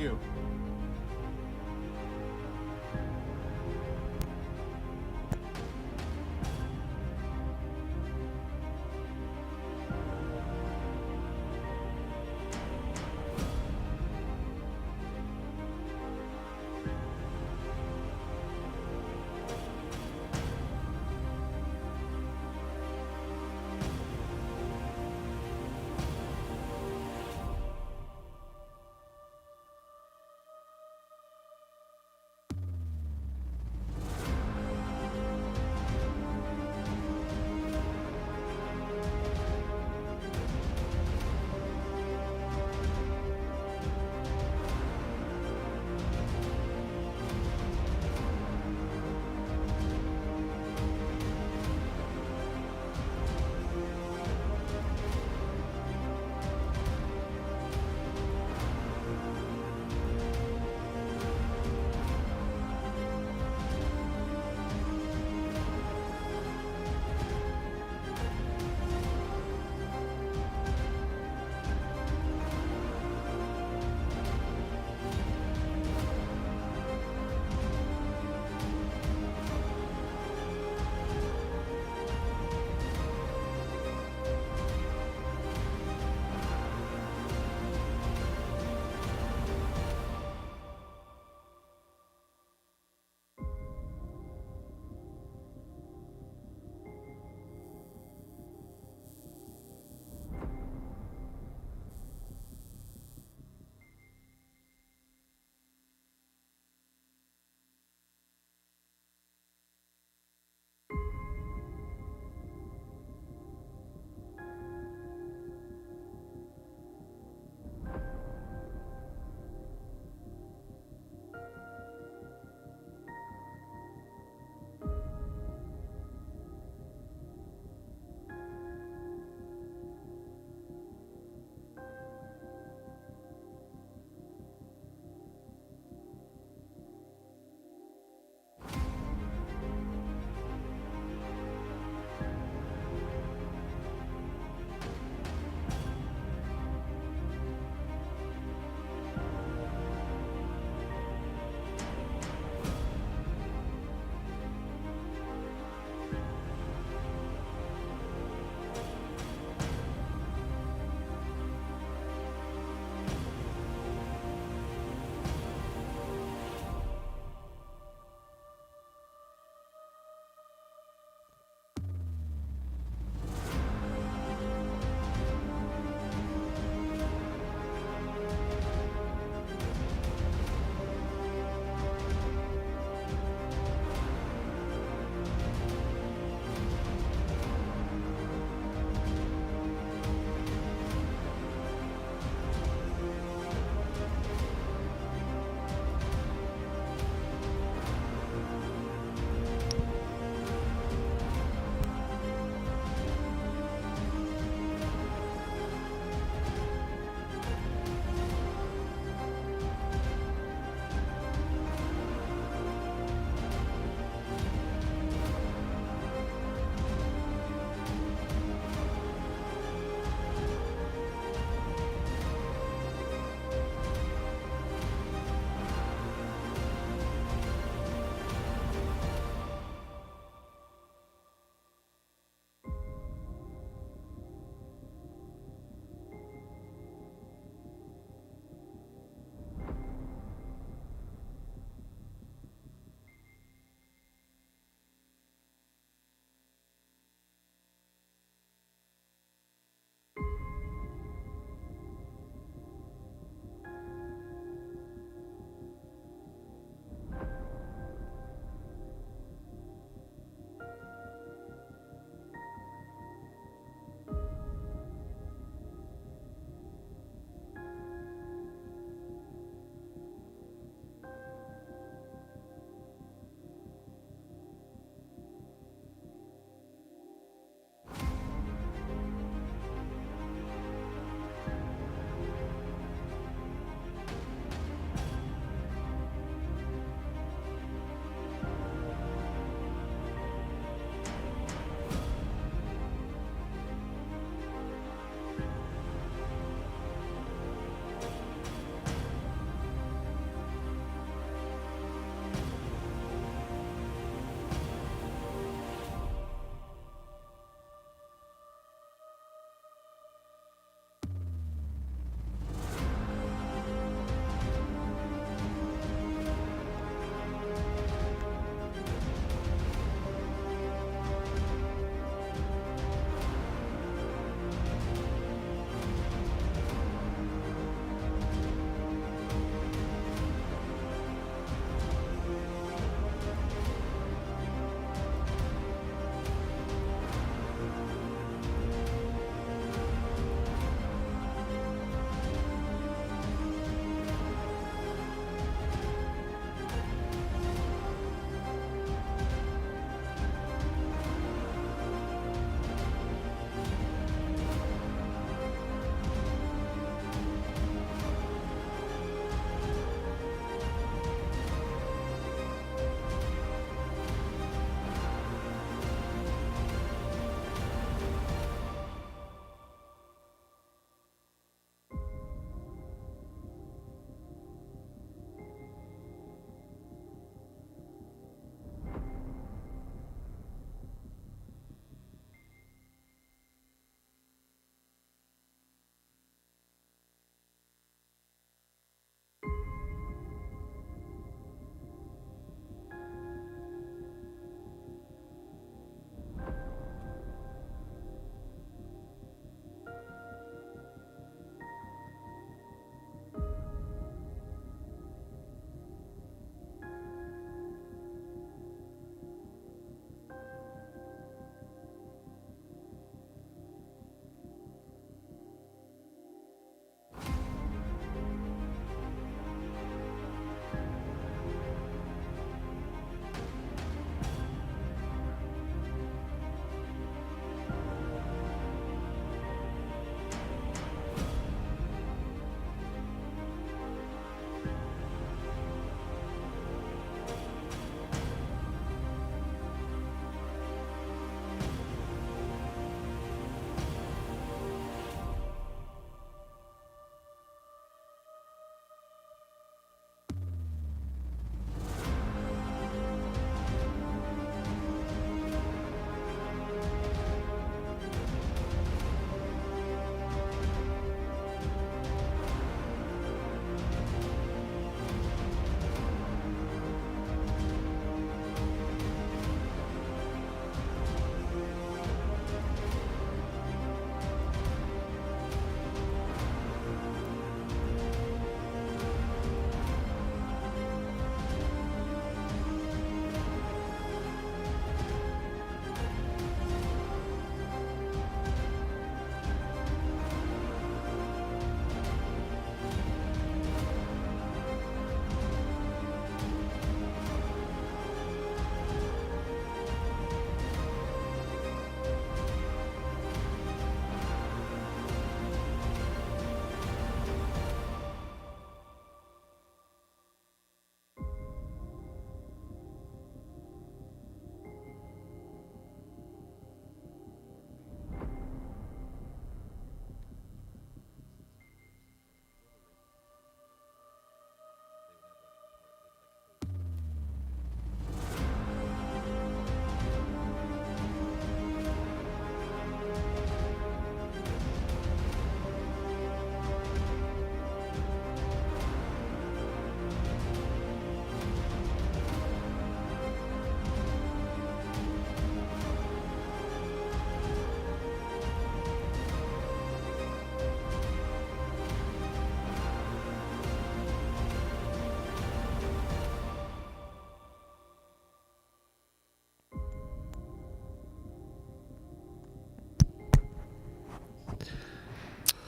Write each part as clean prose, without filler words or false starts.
you.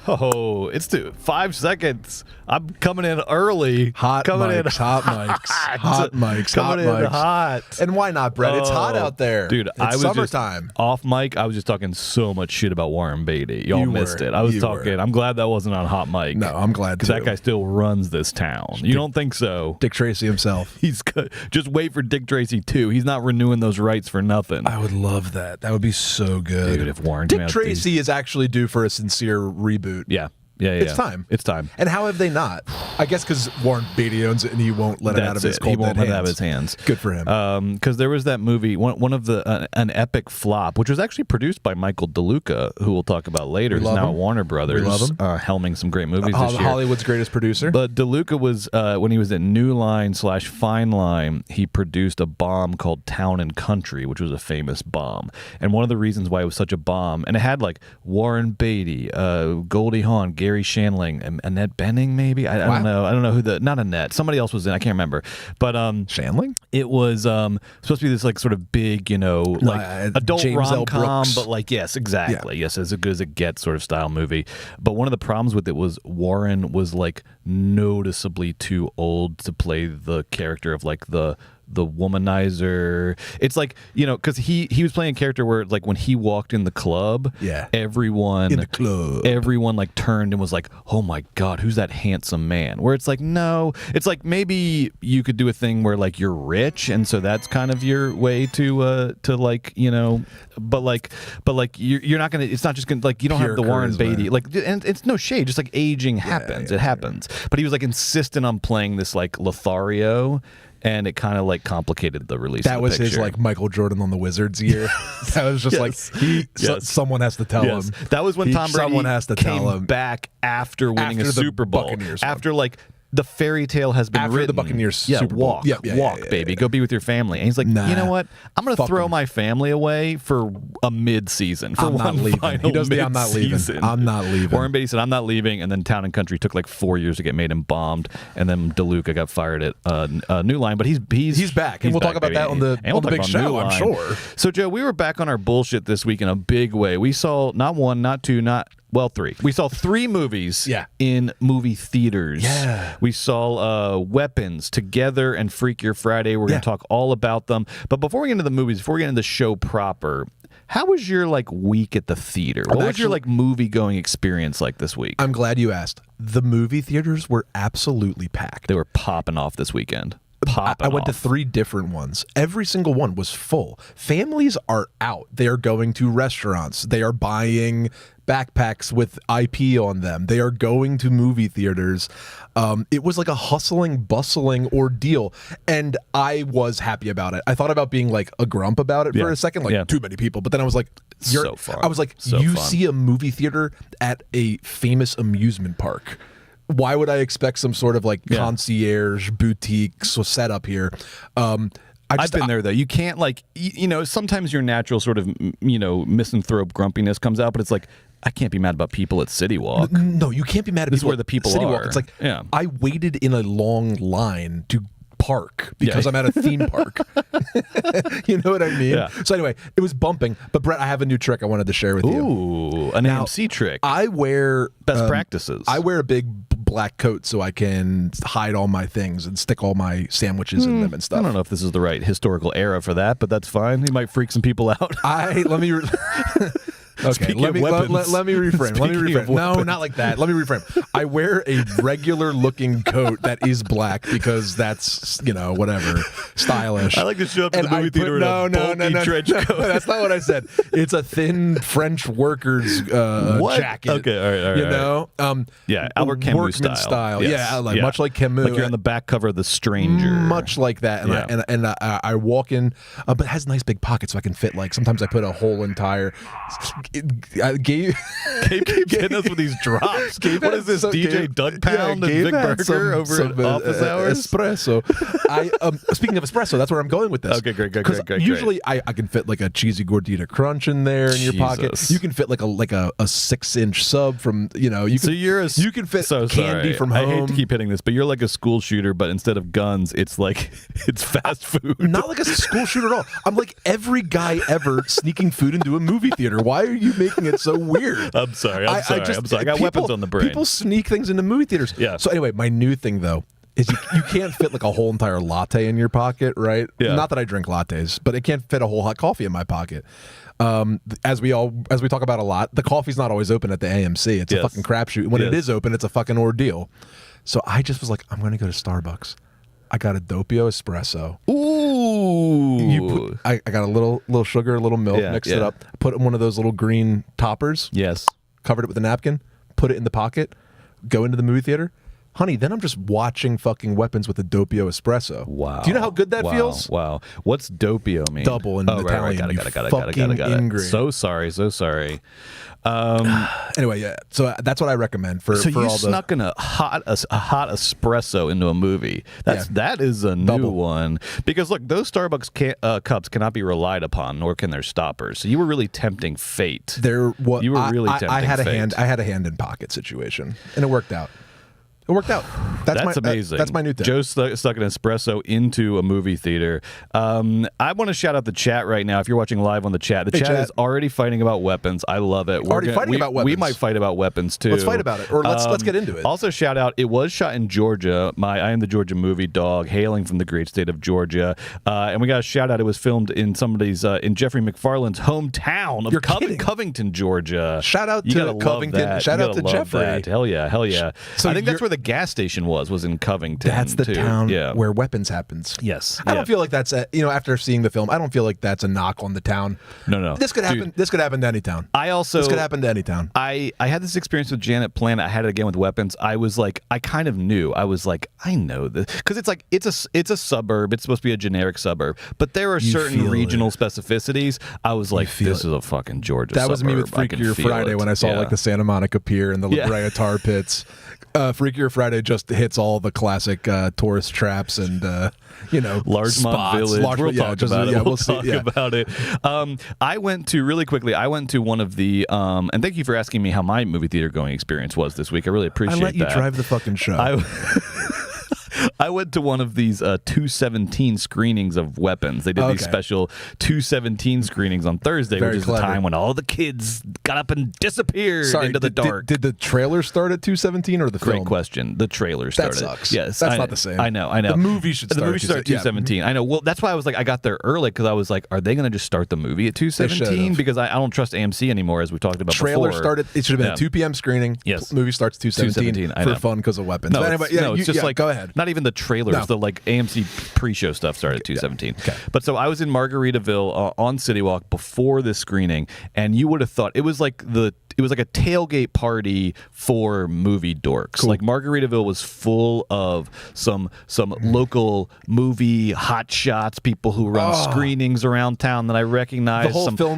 Oh, it's 5 seconds. I'm coming in early. Hot mics. Coming in hot. And why not, Brett? It's hot out there. Dude, it's summertime. Just off mic. I was just talking so much shit about Warren Beatty. Y'all missed it. I was talking. I'm glad that wasn't on hot mic. No, I'm glad too. Because that guy still runs this town. You don't think so? Dick Tracy himself. He's good. Just wait for Dick Tracy 2. He's not renewing those rights for nothing. I would love that. That would be so good. Dude, if Warren Dick Tracy is actually due for a sincere reboot. Yeah. It's time. It's time. And how have they not? I guess because Warren Beatty owns it and he won't let it out of his cold He won't let hands. it out of his hands. Good for him. Because there was that movie, one of the an epic flop, which was actually produced by Michael DeLuca, who we'll talk about later. He's now at Warner Brothers. We love him. Helming some great movies this year. Hollywood's greatest producer. But DeLuca was, when he was at New Line/Fine Line, he produced a bomb called Town and Country, which was a famous bomb. And one of the reasons why it was such a bomb, and it had like Warren Beatty, Goldie Hawn, Gary Shandling, and Annette Bening, maybe? I don't know. I don't know who not Annette. Somebody else was in. I can't remember. But Shandling? It was supposed to be this like sort of big, adult rom-com, but like, yes, exactly. Yeah. Yes, as good as it gets sort of style movie. But one of the problems with it was Warren was like noticeably too old to play the character of like the womanizer. It's like, because he was playing a character where like when he walked in the club, everyone like turned and was like, oh my God, who's that handsome man? Where it's like, no, it's like maybe you could do a thing where like you're rich and so that's kind of your way to like, but you're not gonna, it's not just gonna, like, you don't have the Warren Beatty, like, and it's no shade, just like aging happens. It happens. But he was like insistent on playing this like Lothario, and it kind of like complicated the release. That was his like Michael Jordan on the Wizards year. That was just like someone has to tell him. That was when Tom Brady came back after winning a Super Bowl. After like the fairy tale has been written. The Buccaneers Super Bowl. Walk, baby. Go be with your family. And he's like, you know what? I'm going to throw my family away for a mid-season. I'm not leaving. He does the I'm not leaving. I'm not leaving. Warren Beatty said, I'm not leaving. And then Town and Country took like 4 years to get made and bombed. And then DeLuca got fired at New Line. But he's back. And we'll talk about that on the big show, I'm sure. So, Joe, we were back on our bullshit this week in a big way. We saw not one, not two, three. We saw 3 movies in movie theaters. Yeah. We saw Weapons, Together, and Freakier Friday. We're going to talk all about them. But before we get into the movies, before we get into the show proper, how was your like week at the theater? What was your like movie going experience like this week? I'm glad you asked. The movie theaters were absolutely packed. They were popping off this weekend. I went to 3 different ones. Every single one was full. Families are out. They are going to restaurants. They are buying backpacks with IP on them. They are going to movie theaters. It was like a hustling, bustling ordeal, and I was happy about it. I thought about being like a grump about it for a second, like too many people, but then I was like, so fun. I was like, you see a movie theater at a famous amusement park. Why would I expect some sort of like concierge boutique setup here? I've been there though. You can't like, sometimes your natural sort of, misanthrope grumpiness comes out, but it's like, I can't be mad about people at City Walk. No, you can't be mad at this people. Is where the people City are. Walk. It's like, I waited in a long line to park because I'm at a theme park. You know what I mean? Yeah. So anyway, it was bumping. But Brett, I have a new trick I wanted to share with you. Ooh, an AMC trick. I wear best practices. I wear a big black coat so I can hide all my things and stick all my sandwiches in them and stuff. I don't know if this is the right historical era for that, but that's fine. He might freak some people out. Okay, let me reframe. No, not like that. Let me reframe. I wear a regular looking coat that is black because that's, whatever, stylish. I like to show up to the movie theater in a bulky trench coat. That's not what I said. It's a thin French worker's jacket. Okay, all right. Albert Camus style. Yes. Much like Camus. Like you're on the back cover of The Stranger. Much like that. And I walk in, but it has nice big pockets so I can fit, like, sometimes I put a whole entire... Gabe keeps hitting us with these drops. What is this, DJ Doug Pound and Vic Berger over at Office Hours? Espresso. Speaking of espresso, that's where I'm going with this. Okay, great. Usually I can fit like a cheesy gordita crunch in there in your pocket. You can fit like a 6-inch sub from, you can fit candy from home. I hate to keep hitting this, but you're like a school shooter, but instead of guns, it's like, it's fast food. Not like a school shooter at all. I'm like every guy ever sneaking food into a movie theater. Why are are you making it so weird? I'm sorry. I'm sorry. I got weapons on the brain. People sneak things into movie theaters. Yeah. So anyway, my new thing though is you can't fit like a whole entire latte in your pocket, right? Yeah. Not that I drink lattes, but it can't fit a whole hot coffee in my pocket. As we talk about a lot, the coffee's not always open at the AMC. It's a fucking crapshoot. When it is open, it's a fucking ordeal. So I just was like, I'm going to go to Starbucks. I got a doppio espresso. Ooh. I got a little sugar, a little milk, mixed it up, put it in one of those little green toppers. Yes. Covered it with a napkin, put it in the pocket, go into the movie theater. Honey, then I'm just watching fucking Weapons with a doppio espresso. Wow. Do you know how good that feels? Wow. What's doppio mean? Double in Italian. Got it. So sorry. Anyway, yeah. So that's what I recommend for. So for you all snuck in a hot espresso into a movie. That is a new one, because look, those Starbucks cups cannot be relied upon, nor can their stoppers. So you were really tempting fate. You were really tempting fate. I had a hand in pocket situation, and it worked out. It worked out. That's amazing. That's my new thing. Joe stuck an espresso into a movie theater. I want to shout out the chat right now. If you're watching live on the chat, the chat is already fighting about weapons. I love it. Fighting about weapons. We might fight about weapons too. Let's fight about it, or let's get into it. Also, shout out. It was shot in Georgia. I am the Georgia movie dog, hailing from the great state of Georgia. And we got a shout out. It was filmed in somebody's in Jeffrey McFarlane's hometown of Covington, Georgia. Shout out to Covington. Shout out to Jeffrey. That. Hell yeah. So I think that's where the gas station was in Covington. That's the town where Weapons happens. Yes. I don't feel like that's after seeing the film, I don't feel like that's a knock on the town. No. This could happen. This could happen to any town. This could happen to any town. I had this experience with Janet Planet. I had it again with Weapons. I was like, I kind of knew. I was like, I know this, because it's like it's a suburb. It's supposed to be a generic suburb, but there are certain regional specificities. I was like, this is a fucking Georgia suburb. That was me with Freakier Friday when I saw like the Santa Monica Pier and the La Brea tar pits. Freakier Friday just hits all the classic tourist traps and Largemont Village. We'll talk about it. We'll talk about it. I went to one of the and thank you for asking me how my movie theater going experience was this week. I really appreciate that. I let you drive the fucking show. I went to one of these 217 screenings of Weapons. They did these special 217 screenings on Thursday, which is the time when all the kids got up and disappeared into the dark. Did the trailer start at 217 or the film? Great question. The trailer started. That sucks. Yes, that's not the same. I know. The movie should start. The movie should start at 217. I know. Well, that's why I was like, I got there early, because I was like, are they going to just start the movie at 217? Because I don't trust AMC anymore, as we talked about before. Trailer started. It should have been a 2 p.m. screening. Yes. Movie starts 217 for fun because of Weapons. No, it's just like, go ahead. Not even the trailers. The like AMC pre-show stuff started at 217. Okay. But so I was in Margaritaville on City Walk before this screening, and you would have thought it was like a tailgate party for movie dorks. Cool. Like Margaritaville was full of some local movie hotshots, people who run screenings around town that I recognize.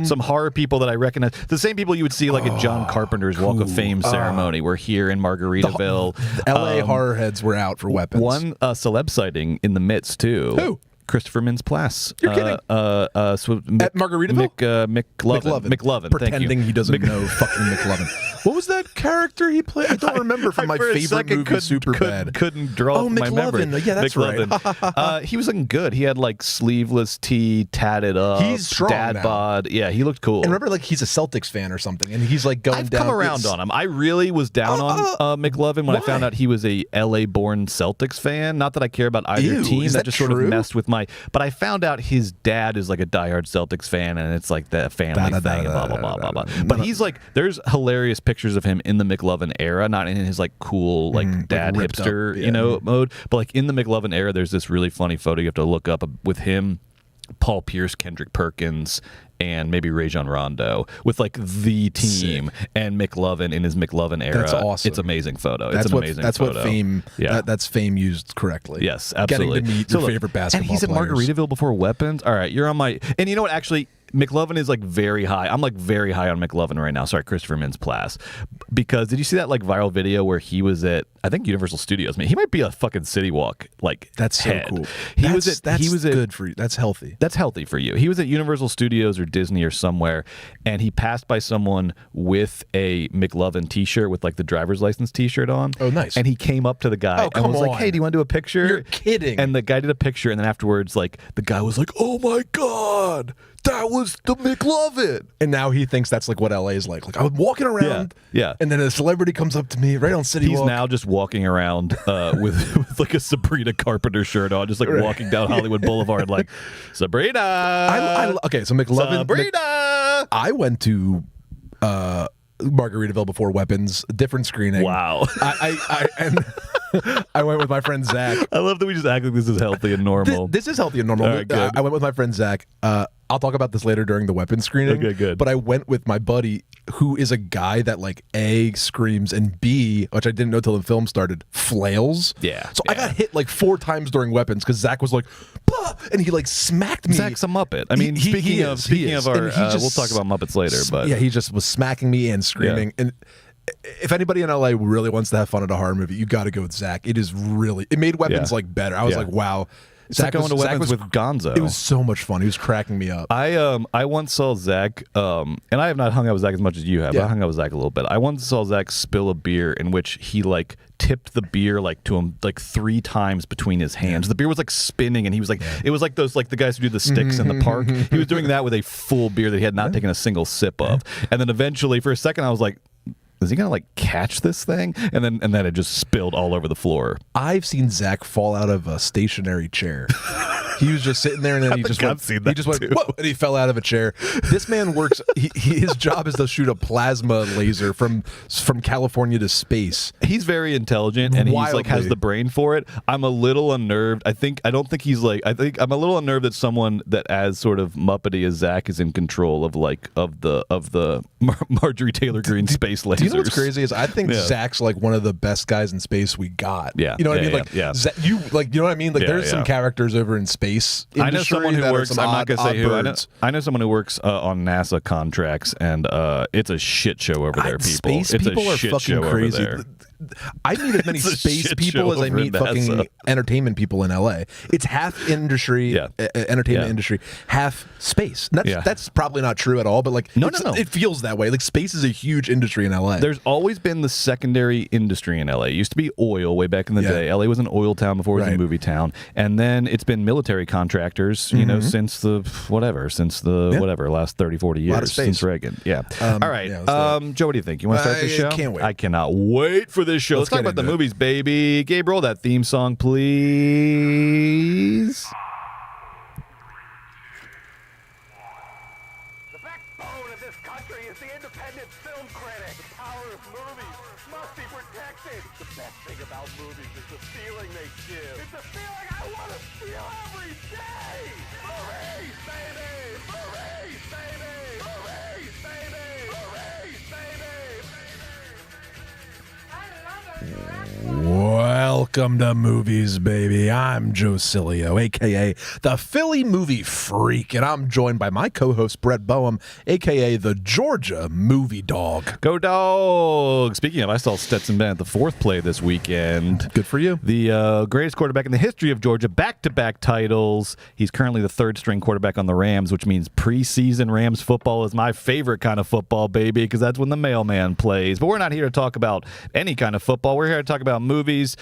Some horror people that I recognize. The same people you would see like at John Carpenter's Walk of Fame ceremony were here in Margaritaville. The LA horror heads were out for Weapons. One celeb sighting in the midst too. Who? Christopher Mintz-Plasse. You're kidding. At Margaritaville? McLovin. Pretending he doesn't know fucking McLovin. What was that character he played? I don't remember from my favorite movie, Superbad. Couldn't draw my memory. Yeah, that's McLovin. Right. He was looking good. He had like sleeveless tee, tatted up. He's strong dad now. bod. Yeah, he looked cool. And remember, like he's a Celtics fan or something, and he's like going down. I've come around on him. I really was down on McLovin when I found out he was a LA-born Celtics fan. Not that I care about either team. That just sort of messed with my. But I found out his dad is like a diehard Celtics fan, and it's like the family thing, blah blah blah blah blah. But he's like, there's hilarious pictures of him in the McLovin era, not in his like cool like dad like hipster mode, but like in the McLovin era, there's this really funny photo you have to look up with him, Paul Pierce, Kendrick Perkins, and maybe Rajon Rondo with like the team and McLovin in his McLovin era. That's awesome. It's an amazing photo. That's what Fame. Yeah, that's Fame used correctly. Yes, absolutely. Getting to meet your favorite basketball and he's at Margaritaville before Weapons. All right, you're on my. And you know what? Actually, McLovin is like very high. I'm like very high on McLovin right now. Sorry, Christopher Mintz-Plasse. Because did you see that like viral video where he was at, I think, Universal Studios? Man, he might be a fucking City Walk like that's head. So cool. He was good for you. That's healthy. That's healthy for you. He was at Universal Studios or Disney or somewhere, and he passed by someone with a McLovin T-shirt with like the driver's license T-shirt on. Oh, nice. And he came up to the guy and was like, "Hey, do you want to do a picture?" You're kidding. And the guy did a picture, and then afterwards, like the guy was like, "Oh my god, that was the McLovin. And now he thinks that's like what LA is like. Like, I'm walking around, and then a celebrity comes up to me right on City He's Walk. now just walking around with like a Sabrina Carpenter shirt on, just like walking down Hollywood Boulevard, like Sabrina. Okay, so McLovin. Sabrina. I went to Margaritaville before Weapons, different screening. Wow. I went with my friend Zach. I love that we just act like this is healthy and normal. This is healthy and normal. Right, I went with my friend Zach. I'll talk about this later during the Weapons screening. Okay, good. But I went with my buddy, who is a guy that like A, screams, and B, which I didn't know till the film started, flails. Yeah. So I got hit like 4 times during Weapons because Zach was like, bah! And he like smacked me. Zach's a Muppet. I mean, speaking of our, we'll talk about Muppets later. But yeah, he just was smacking me and screaming. And if anybody in LA really wants to have fun at a horror movie, you got to go with Zach. It made Weapons like better. I was like, wow. It's like going to Weapons with Gonzo. It was so much fun. He was cracking me up. I once saw Zach, and I have not hung out with Zach as much as you have. But I hung out with Zach a little bit. I once saw Zach spill a beer in which he like tipped the beer like to him like 3 times between his hands. The beer was like spinning, and he was like, it was like those like the guys who do the sticks in the park. He was doing that with a full beer that he had not taken a single sip of. And then eventually, for a second, I was like, is he gonna like catch this thing? And then it just spilled all over the floor. I've seen Zach fall out of a stationary chair. He was just sitting there, and then he just went, whoa, and he fell out of a chair. This man works. His job is to shoot a plasma laser from California to space. He's very intelligent, and he's like has the brain for it. I'm a little unnerved. I think I'm a little unnerved that someone that as sort of Muppety as Zach is in control of the Marjorie Taylor Greene space lasers. Do you know what's crazy is I think Zach's like one of the best guys in space we got. Yeah, you know what I mean? Like, you know what I mean? Like, there's some characters over in space. I know someone who works. I'm not gonna say who. I know someone who works on NASA contracts, and it's a shit show over there. Space people are fucking crazy. I meet as many space people as I meet fucking entertainment people in LA. It's half industry, entertainment industry, half space. That's probably not true at all, but like, no. It feels that way. Like, space is a huge industry in LA. There's always been the secondary industry in LA. It used to be oil way back in the day. LA was an oil town before it was a movie town, and then it's been military contractors. You know, since the last 30, 40 years since Reagan. Yeah. All right, Joe, what do you think? You want to start the show? Can't wait. I cannot wait for this show. Let's talk about the movies, baby. Gabe, roll that theme song, please. The backbone of this country is the independent film critic. The power of movies must be protected. The best thing about movies is the feeling they give. It's a feeling I want to feel every day. Movies, baby! Movies, baby! Movies, baby! Movies, baby! Welcome to Movies, baby. I'm Joe Cilio, a.k.a. the Philly Movie Freak, and I'm joined by my co-host, Brett Boehm, a.k.a. the Georgia Movie Dog. Go Dog! Speaking of, I saw Stetson Bennett, the 4th play this weekend. Good for you. The greatest quarterback in the history of Georgia, back-to-back titles. He's currently the 3rd-string quarterback on the Rams, which means preseason Rams football is my favorite kind of football, baby, because that's when the mailman plays. But we're not here to talk about any kind of football. We're here to talk about movies.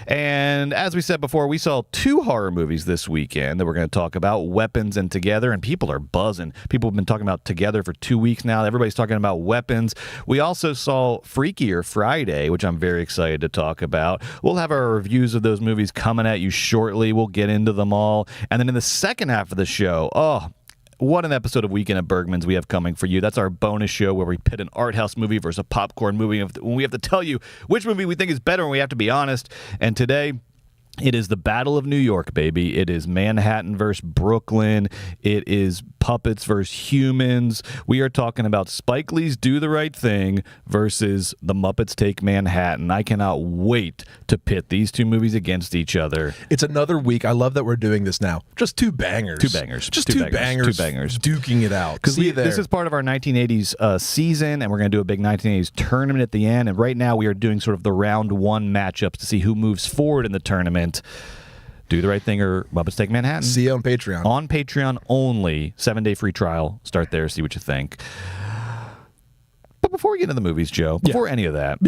And as we said before, we saw 2 horror movies this weekend that we're going to talk about, Weapons and Together, and people are buzzing. People have been talking about Together for 2 weeks now. Everybody's talking about Weapons. We also saw Freakier Friday, which I'm very excited to talk about. We'll have our reviews of those movies coming at you shortly. We'll get into them all. And then in the second half of the show, what an episode of Weekend at Bergman's we have coming for you. That's our bonus show where we pit an art house movie versus a popcorn movie. When we have to tell you which movie we think is better, and we have to be honest. And today, it is the Battle of New York, baby. It is Manhattan versus Brooklyn. It is puppets versus humans. We are talking about Spike Lee's Do the Right Thing versus The Muppets Take Manhattan. I cannot wait to pit these 2 movies against each other. It's another week. I love that we're doing this now. Just 2 bangers. 2 bangers. Just 2 bangers. 2 bangers. Duking it out. Because this is part of our 1980s season, and we're going to do a big 1980s tournament at the end. And right now we are doing sort of the round 1 matchups to see who moves forward in the tournament. Do the Right Thing or Muppets Take Manhattan. See you on Patreon. On Patreon only. 7-day free trial. Start there. See what you think. But before we get into the movies, Joe, before any of that,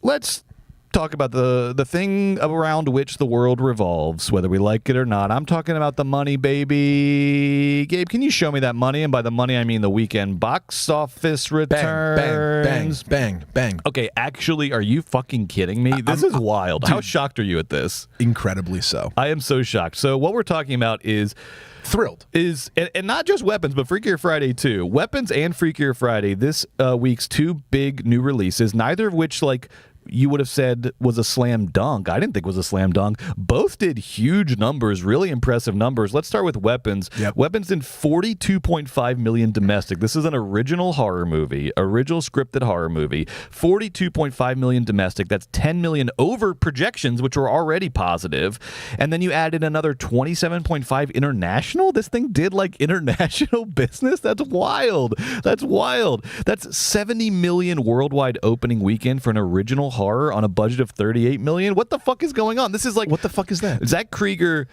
let's talk about the thing around which the world revolves, whether we like it or not. I'm talking about the money, baby. Gabe, can you show me that money? And by the money, I mean the weekend box office returns. Bang, bang, bang, bang. Okay, actually, are you fucking kidding me? This is wild. Dude, how shocked are you at this? Incredibly so. I am so shocked. So what we're talking about is... Thrilled. And not just Weapons, but Freakier Friday too. Weapons and Freakier Friday, this week's two big new releases, neither of which, like, you would have said was a slam dunk. I didn't think was a slam dunk. Both did huge numbers, really impressive numbers. Let's start with Weapons. Yep. Weapons did 42.5 million domestic. This is an original horror movie, original scripted horror movie. 42.5 million domestic. That's 10 million over projections, which were already positive. And then you added another 27.5 international. This thing did like international business. That's wild. That's wild. That's 70 million worldwide opening weekend for an original horror on a budget of 38 million. What the fuck is going on? This is like, what the fuck is that? Zach Krieger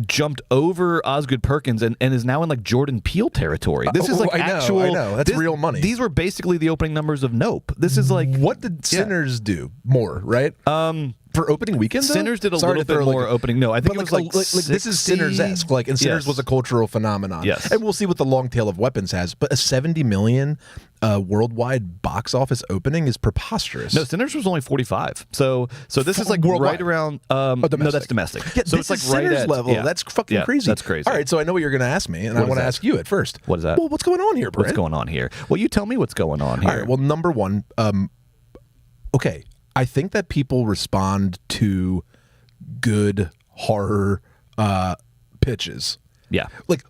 jumped over Osgood Perkins and is now in like Jordan Peele territory. This is like actual. I know. That's real money. These were basically the opening numbers of Nope. This is like, what did Sinners do more, right? For opening weekend, though? Sinners did a little bit more opening. No, I think it was like this is Sinners-esque. Like, and Sinners was a cultural phenomenon. Yes, and we'll see what the long tail of Weapons has. But a 70 million worldwide box office opening is preposterous. No, Sinners was only 45. So this is like worldwide. Right around. No, that's domestic. Yeah, so this it's like is right Sinners at level. Yeah. That's fucking Yeah, crazy. That's crazy. All right, so I know what you're going to ask me, and I want to ask you at first. What is that? Well, what's going on here, Brent? What's going on here? Well, you tell me what's going on here. All right. Well, number one, okay, I think that people respond to good horror pitches. Yeah. Like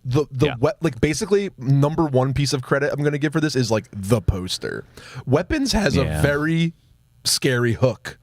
like basically number one piece of credit I'm going to give for this is like the poster. Weapons has a very scary hook.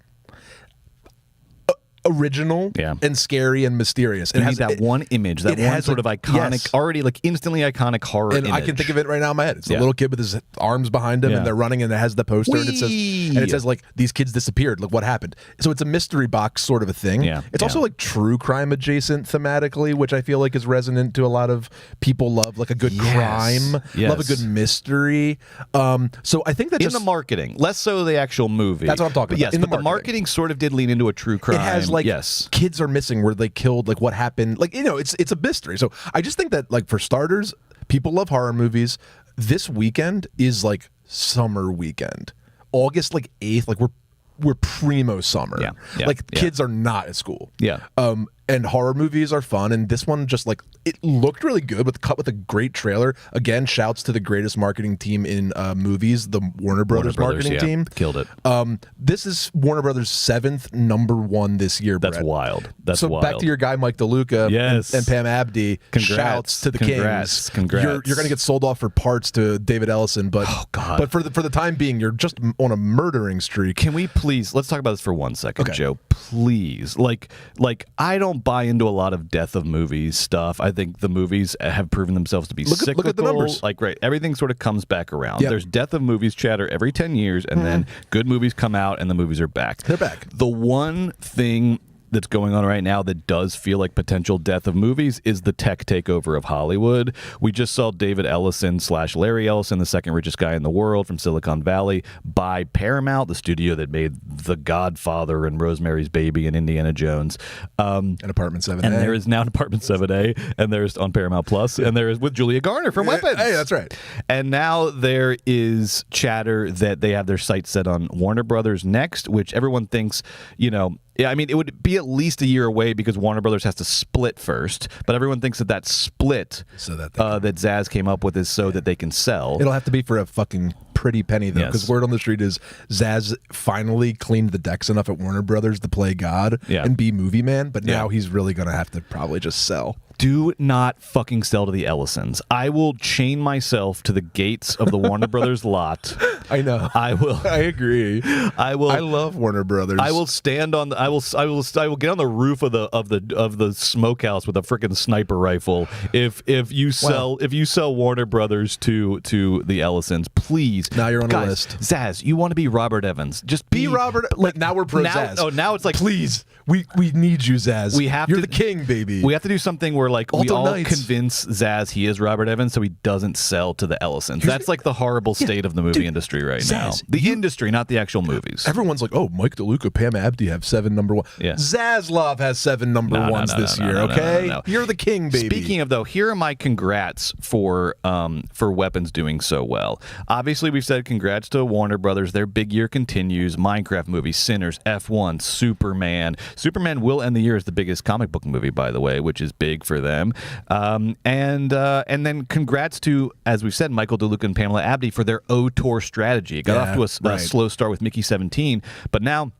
Original and scary and mysterious. It has that one image, that one sort of iconic, already like instantly iconic horror and image. I can think of it right now in my head. It's the little kid with his arms behind him and they're running and it has the poster and it says like these kids disappeared. Like what happened? So it's a mystery box sort of a thing. Yeah. It's also like true crime adjacent thematically, which I feel like is resonant to a lot of people. Love like a good crime, love a good mystery. So I think that in the marketing, less so the actual movie. That's what I'm talking about. Yes, but the marketing sort of did lean into a true crime. It has like kids are missing, were they killed, like what happened, like, you know, it's a mystery. So I just think that, like, for starters, people love horror movies. This weekend is like summer weekend, August like 8th, like we're primo summer. Kids are not at school. And horror movies are fun, and this one just like it looked really good with a great trailer. Again, shouts to the greatest marketing team in movies, the Warner Brothers marketing team. Killed it. This is Warner Brothers' 7th #1 this year. That's Brett. Wild. That's so wild. Back to your guy Mike DeLuca and Pam Abdi. Congrats. Shouts to the Kings. Congrats. You're going to get sold off for parts to David Ellison, but but for the time being, you're just on a murdering streak. Can we please let's talk about this for 1 second, Joe? Please, like I don't buy into a lot of death of movies stuff. I think the movies have proven themselves to be cyclical. Look at the numbers. Like, right, everything sort of comes back around. There's death of movies chatter every 10 years, and then good movies come out, and the movies are back. They're back. The one thing that's going on right now that does feel like potential death of movies is the tech takeover of Hollywood. We just saw David Ellison / Larry Ellison, the second richest guy in the world from Silicon Valley, buy Paramount, the studio that made The Godfather and Rosemary's Baby and Indiana Jones. And Apartment 7A. And there is now an Apartment 7A, and there's on Paramount Plus, and there is with Julia Garner from Weapons. Hey, that's right. And now there is chatter that they have their sights set on Warner Brothers next, which everyone thinks, you know, yeah, I mean, it would be at least a year away because Warner Brothers has to split first. But everyone thinks that split that Zaz came up with is so that they can sell. It'll have to be for a fucking pretty penny, though, because word on the street is Zaz finally cleaned the decks enough at Warner Brothers to play God and be movie man. But now he's really going to have to probably just sell. Do not fucking sell to the Ellisons. I will chain myself to the gates of the Warner Brothers lot. I know. I will. I agree. I will. I love Warner Brothers. I will stand on. I will get on the roof of the smokehouse with a freaking sniper rifle. If you sell Warner Brothers to the Ellisons, please. Now you're on guys, the list. Zaz, you want to be Robert Evans? Just be Robert. Like now we're pro Zaz. Oh, now it's like please. We need you, Zaz. You're the king, baby. We have to do something where where like we Alto all Knights. convince Zaz he is Robert Evans so he doesn't sell to the Ellisons. That's like the horrible state of the movie industry right now. The industry, not the actual movies. Everyone's like, oh, Mike DeLuca, Pam Abdi have 7 number 1. Yeah. Zaslav has 7 number 1s this year, okay? No. You're the king, baby. Speaking of, though, here are my congrats for Weapons doing so well. Obviously, we've said congrats to Warner Brothers. Their big year continues. Minecraft movie, Sinners, F1, Superman. Superman will end the year as the biggest comic book movie, by the way, which is big for them. And then congrats to, as we've said, Michael DeLuca and Pamela Abdi for their O-Tour strategy. It got off to a slow start with Mickey 17, but now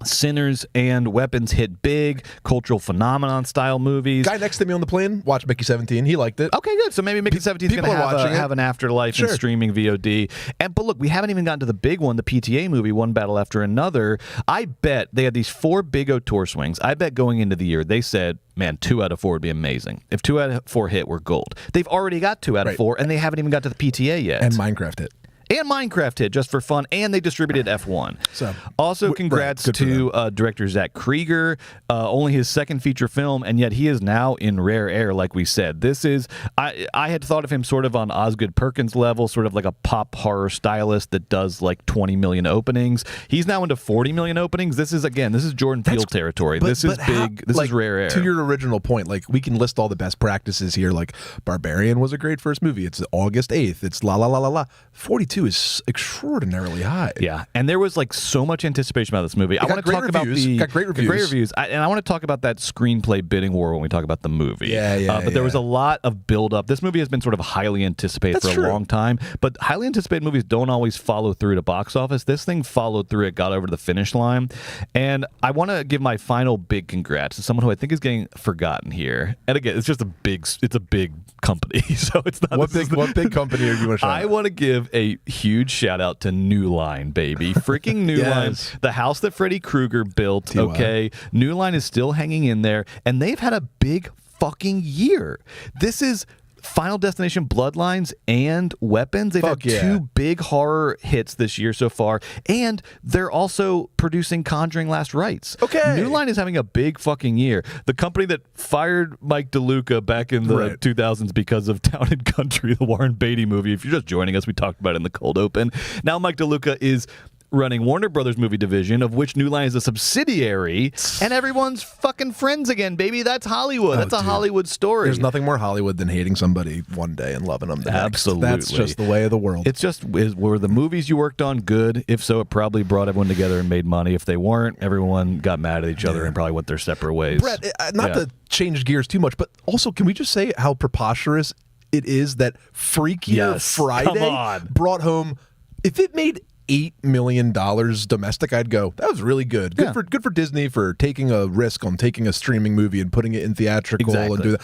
Sinners and Weapons hit big, cultural phenomenon style movies. Guy next to me on the plane watched Mickey 17. He liked it. Okay, good. So maybe Mickey 17 is going to have an afterlife in streaming VOD. But look, we haven't even gotten to the big one, the PTA movie, One Battle After Another. I bet they had these 4 big O-Tour swings. I bet going into the year, they said, man, 2 out of 4 would be amazing. If 2 out of 4 hit, we're gold. They've already got 2 out of 4, and they haven't even got to the PTA yet. And Minecraft hit. And Minecraft hit just for fun, and they distributed F1. So, also, congrats to director Zach Krieger, only his 2nd feature film, and yet he is now in rare air, like we said. This is, I had thought of him sort of on Osgood Perkins level, sort of like a pop horror stylist that does like 20 million openings. He's now into 40 million openings. This is Jordan Peele territory. This is big. This is rare air. To your original point, like we can list all the best practices here. Like Barbarian was a great first movie. It's August 8th. It's la la la la la. 42 is extraordinarily high. Yeah, and there was like so much anticipation about this movie. I want to talk about got great reviews. And I want to talk about that screenplay bidding war when we talk about the movie. But there was a lot of build up. This movie has been sort of highly anticipated for a long time, but highly anticipated movies don't always follow through to box office. This thing followed through. It got over the finish line, and I want to give my final big congrats to someone who I think is getting forgotten here. And again, it's a big company, so it's not what big company are you going to shout out? I want to give a huge shout out to New Line, baby. Freaking New Line. The house that Freddy Krueger built, okay? New Line is still hanging in there, and they've had a big fucking year. This is Final Destination Bloodlines and Weapons. They've had 2 big horror hits this year so far, and they're also producing Conjuring Last Rites. Okay. New Line is having a big fucking year. The company that fired Mike DeLuca back in the 2000s because of Town and Country, the Warren Beatty movie. If you're just joining us, we talked about it in the cold open. Now Mike DeLuca is running Warner Brothers movie division, of which New Line is a subsidiary, and everyone's fucking friends again, baby. That's Hollywood. That's a Hollywood story. There's nothing more Hollywood than hating somebody one day and loving them the next. Absolutely. That's just the way of the world. It's just, were the movies you worked on good? If so, it probably brought everyone together and made money. If they weren't, everyone got mad at each other and probably went their separate ways. Brett, not to change gears too much, but also, can we just say how preposterous it is that Freakier Friday brought home, if it made $8 million domestic, I'd go, that was really good. Good for Disney for taking a risk on taking a streaming movie and putting it in theatrical and do that.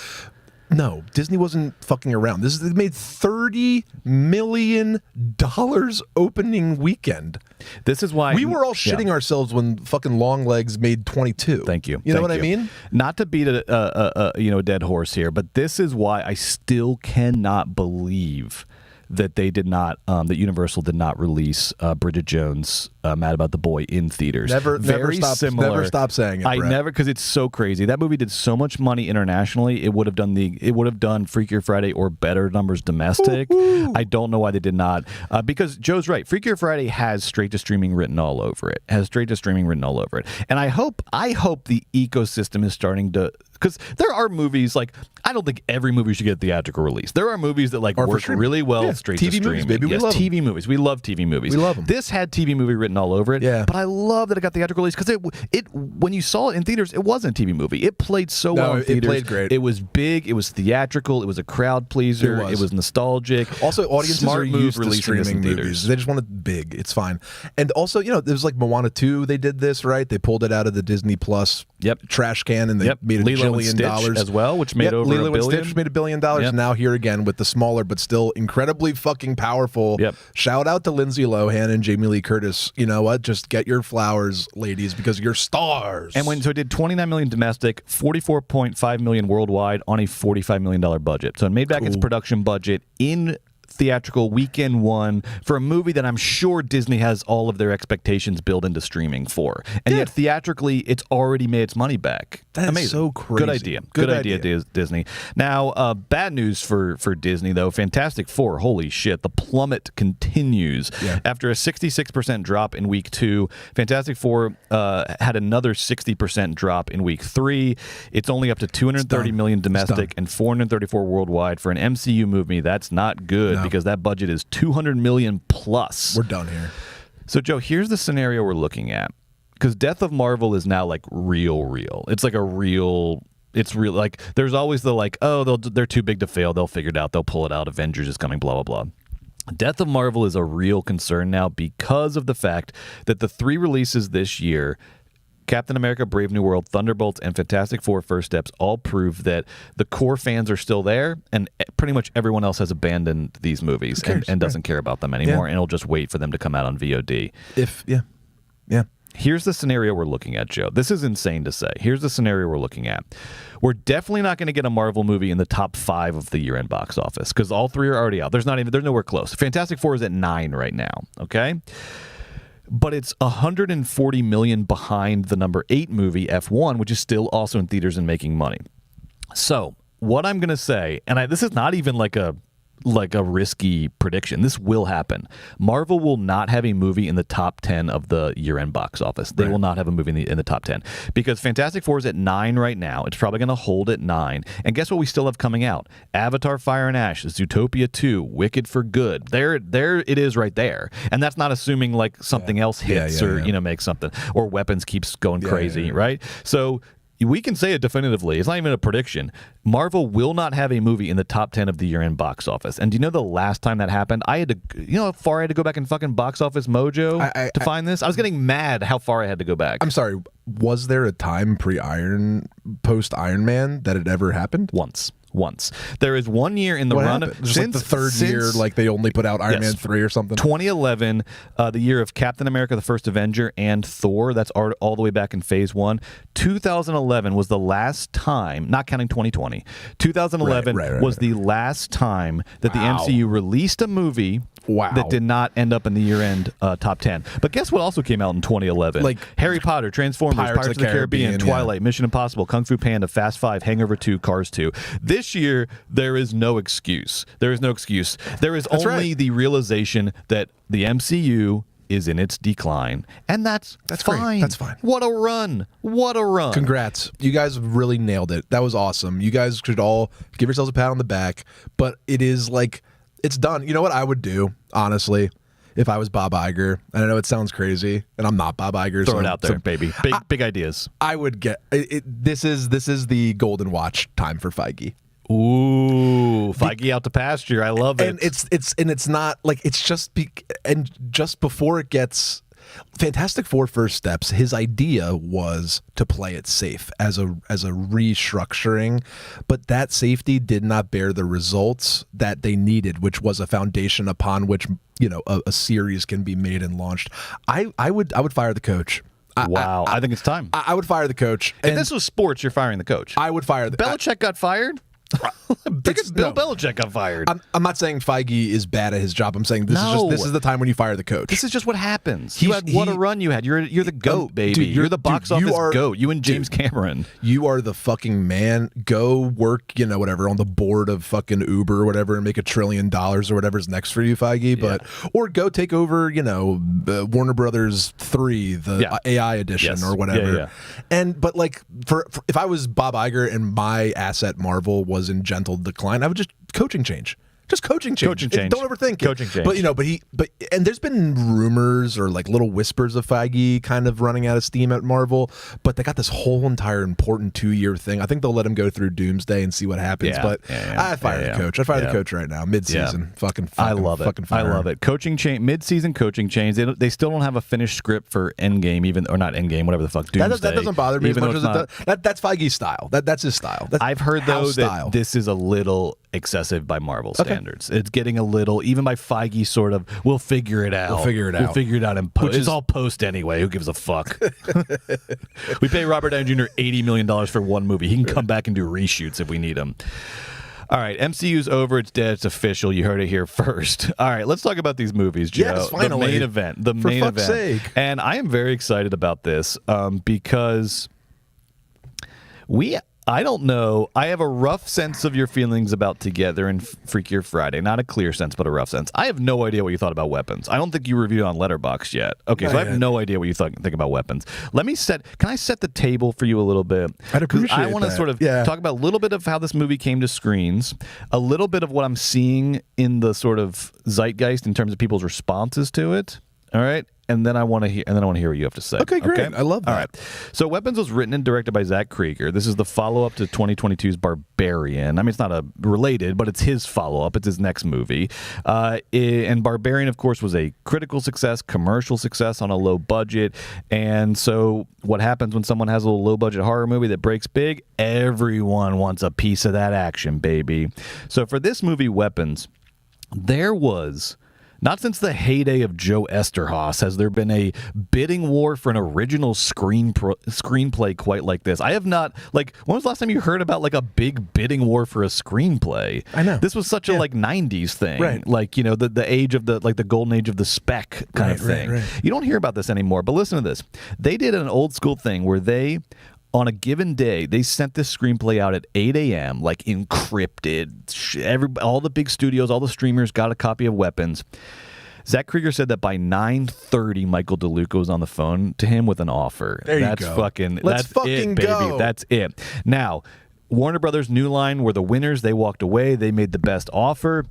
No, Disney wasn't fucking around. They made $30 million opening weekend. This is why we were all shitting ourselves when fucking Longlegs made 22. Thank you. You know what I mean? Not to beat a dead horse here, but this is why I still cannot believe that they did not, that Universal did not release Bridget Jones' Mad About the Boy in theaters. Never stop saying it, because it's so crazy. That movie did so much money internationally. It would have done Freakier Friday or better numbers domestic. I don't know why they did not, because Joe's right. Freakier Friday has straight to streaming written all over it. And I hope the ecosystem is starting to, because there are movies, like, I don't think every movie should get a theatrical release. There are movies that work really well straight to streaming. Movies, baby. We love TV movies. We love TV movies. We love them. This had TV movie written all over it. Yeah. But I love that it got theatrical release, because it when you saw it in theaters, it wasn't a TV movie. It played so well in theaters. It played great. It was big. It was theatrical. It was a crowd pleaser. It was nostalgic. Also, audiences are used to streaming movies. They just want it big. It's fine. And also, there's like Moana 2. They did this, right? They pulled it out of the Disney Plus trash can, and they made Lilo $1 billion as well, which made over Lilo $1 billion. And Stitch made $1 billion. Now here again with the smaller but still incredibly fucking powerful. Shout out to Lindsay Lohan and Jamie Lee Curtis. You know what? Just get your flowers, ladies, because you're stars. And so it did $29 million domestic, $44.5 million worldwide on a $45 million budget. So it made back its production budget in theatrical weekend one for a movie that I'm sure Disney has all of their expectations built into streaming for. And yet theatrically, it's already made its money back. That's amazing. So crazy. Good idea. Good idea, Disney. Now, bad news for Disney, though. Fantastic Four, holy shit. The plummet continues. Yeah. After a 66% drop in week 2, Fantastic Four had another 60% drop in week 3. It's only up to 230 million domestic and 434 worldwide. For an MCU movie, that's not good because that budget is 200 million plus. We're done here. So, Joe, here's the scenario we're looking at. Because Death of Marvel is now like real. It's like it's real. Like there's always the like, oh, they're too big to fail. They'll figure it out. They'll pull it out. Avengers is coming, blah, blah, blah. Death of Marvel is a real concern now because of the fact that the 3 releases this year, Captain America, Brave New World, Thunderbolts, and Fantastic Four First Steps, all prove that the core fans are still there, and pretty much everyone else has abandoned these movies and doesn't care about them anymore, and will just wait for them to come out on VOD. Yeah. Here's the scenario we're looking at, Joe. This is insane to say. Here's the scenario we're looking at. We're definitely not going to get a Marvel movie in the top 5 of the year-end box office because all 3 are already out. There's nowhere close. Fantastic Four is at 9 right now, okay? But it's 140 million behind the number 8 movie, F1, which is still also in theaters and making money. So what I'm going to say, and this is not even like a risky prediction. This will happen. Marvel will not have a movie in the top 10 of the year-end box office. They will not have a movie in the top 10 because Fantastic Four is at 9 right now. It's probably going to hold at 9. And guess what we still have coming out? Avatar Fire and Ash, Zootopia 2, Wicked for Good. There it is right there. And that's not assuming like something else hits or makes something or Weapons keeps going crazy, right? So we can say it definitively. It's not even a prediction. Marvel will not have a movie in the top 10 of the year-end box office. And do you know the last time that happened? I had to, how far I had to go back in fucking Box Office Mojo to find this? I was getting mad how far I had to go back. I'm sorry. Was there a time post-Iron Man that it ever happened? Once. There is 1 year in the run of since like the third year, like they only put out Iron Man 3 or something. 2011, the year of Captain America: The First Avenger and Thor. That's all the way back in Phase 1. 2011 was the last time, not counting 2020. 2011 was the last time that the MCU released a movie that did not end up in the year-end top 10. But guess what also came out in 2011? Like Harry Potter, Transformers, Pirates of the Caribbean, Twilight, Mission Impossible, Kung Fu Panda, Fast 5, Hangover 2, Cars 2. This year, there is no excuse. There is only the realization that the MCU is in its decline, and that's fine. Great. That's fine. What a run. Congrats. You guys really nailed it. That was awesome. You guys should all give yourselves a pat on the back, but it is like, it's done. You know what I would do, honestly, if I was Bob Iger? And I know it sounds crazy, and I'm not Bob Iger. Throw it out there, baby. Big ideas. I would get it. This is the golden watch time for Feige. Ooh, Feige out to pasture. I love it. And it's not like it's just just before it gets Fantastic Four First Steps, his idea was to play it safe as a restructuring, but that safety did not bear the results that they needed, which was a foundation upon which a series can be made and launched. I would fire the coach. I think it's time. I would fire the coach. If this was sports, you're firing the coach. I would fire the Belichick got fired. Bill Belichick got fired. I'm not saying Feige is bad at his job. I'm saying this is the time when you fire the coach. This is just what happens. What a run you had. You're the GOAT, baby. Dude, you're the box office GOAT. You and James Cameron. You are the fucking man. Go work, whatever, on the board of fucking Uber or whatever and make $1 trillion or whatever's next for you, Feige. Or go take over, Warner Brothers 3, the AI edition or whatever. But like for if I was Bob Iger and my asset Marvel was in gentle decline, I would just coaching change. Just coaching change. Don't overthink coaching change. But and there's been rumors or like little whispers of Feige kind of running out of steam at Marvel, but they got this whole entire important 2-year thing. I think they'll let him go through Doomsday and see what happens. I'd fire the coach. I'd fire the coach right now, mid-season. I love it. I love it. Coaching change, mid-season coaching change. They still don't have a finished script for Endgame, or not Endgame, whatever the fuck. Doomsday. That doesn't bother me as much as it does. That's Feige's style. That's his style. I've heard though that this is a little excessive by Marvel standards. It's getting a little, even by Feige, sort of, we'll figure it out. We'll figure it out in post. It's all post anyway. Who gives a fuck? We pay Robert Downey Jr. $80 million for one movie. He can come back and do reshoots if we need him. All right, MCU's over. It's dead. It's official. You heard it here first. All right, let's talk about these movies, Joe. Yes, finally. The main event. The main event. For fuck's sake. And I am very excited about this because I don't know. I have a rough sense of your feelings about Together and Freakier Friday. Not a clear sense, but a rough sense. I have no idea what you thought about Weapons. I don't think you reviewed it on Letterboxd yet. Okay, so I have no idea what you think about Weapons. Can I set the table for you a little bit? I'd appreciate that. I want to sort of talk about a little bit of how this movie came to screens, a little bit of what I'm seeing in the sort of zeitgeist in terms of people's responses to it. All right. And then I want to hear what you have to say. Okay, great. Okay? I love that. All right. So Weapons was written and directed by Zach Krieger. This is the follow-up to 2022's Barbarian. I mean, it's not related, but it's his follow-up. It's his next movie. And Barbarian, of course, was a critical success, commercial success on a low budget. And so what happens when someone has a low-budget horror movie that breaks big? Everyone wants a piece of that action, baby. So for this movie, Weapons, there was... Not since the heyday of Joe Esterhaus has there been a bidding war for an original screenplay quite like this. I have not, when was the last time you heard about, a big bidding war for a screenplay? I know. This was such a, 90s thing. Right. The age of the golden age of the spec kind of thing. Right. You don't hear about this anymore, but listen to this. They did an old school thing where they... On a given day, they sent this screenplay out at 8 a.m., encrypted. All the big studios, all the streamers got a copy of Weapons. Zach Krieger said that by 9:30, Michael DeLuca was on the phone to him with an offer. There That's you go. Let's fucking go. Baby. That's it. Now, Warner Brothers' New Line were the winners. They walked away. They made the best offer.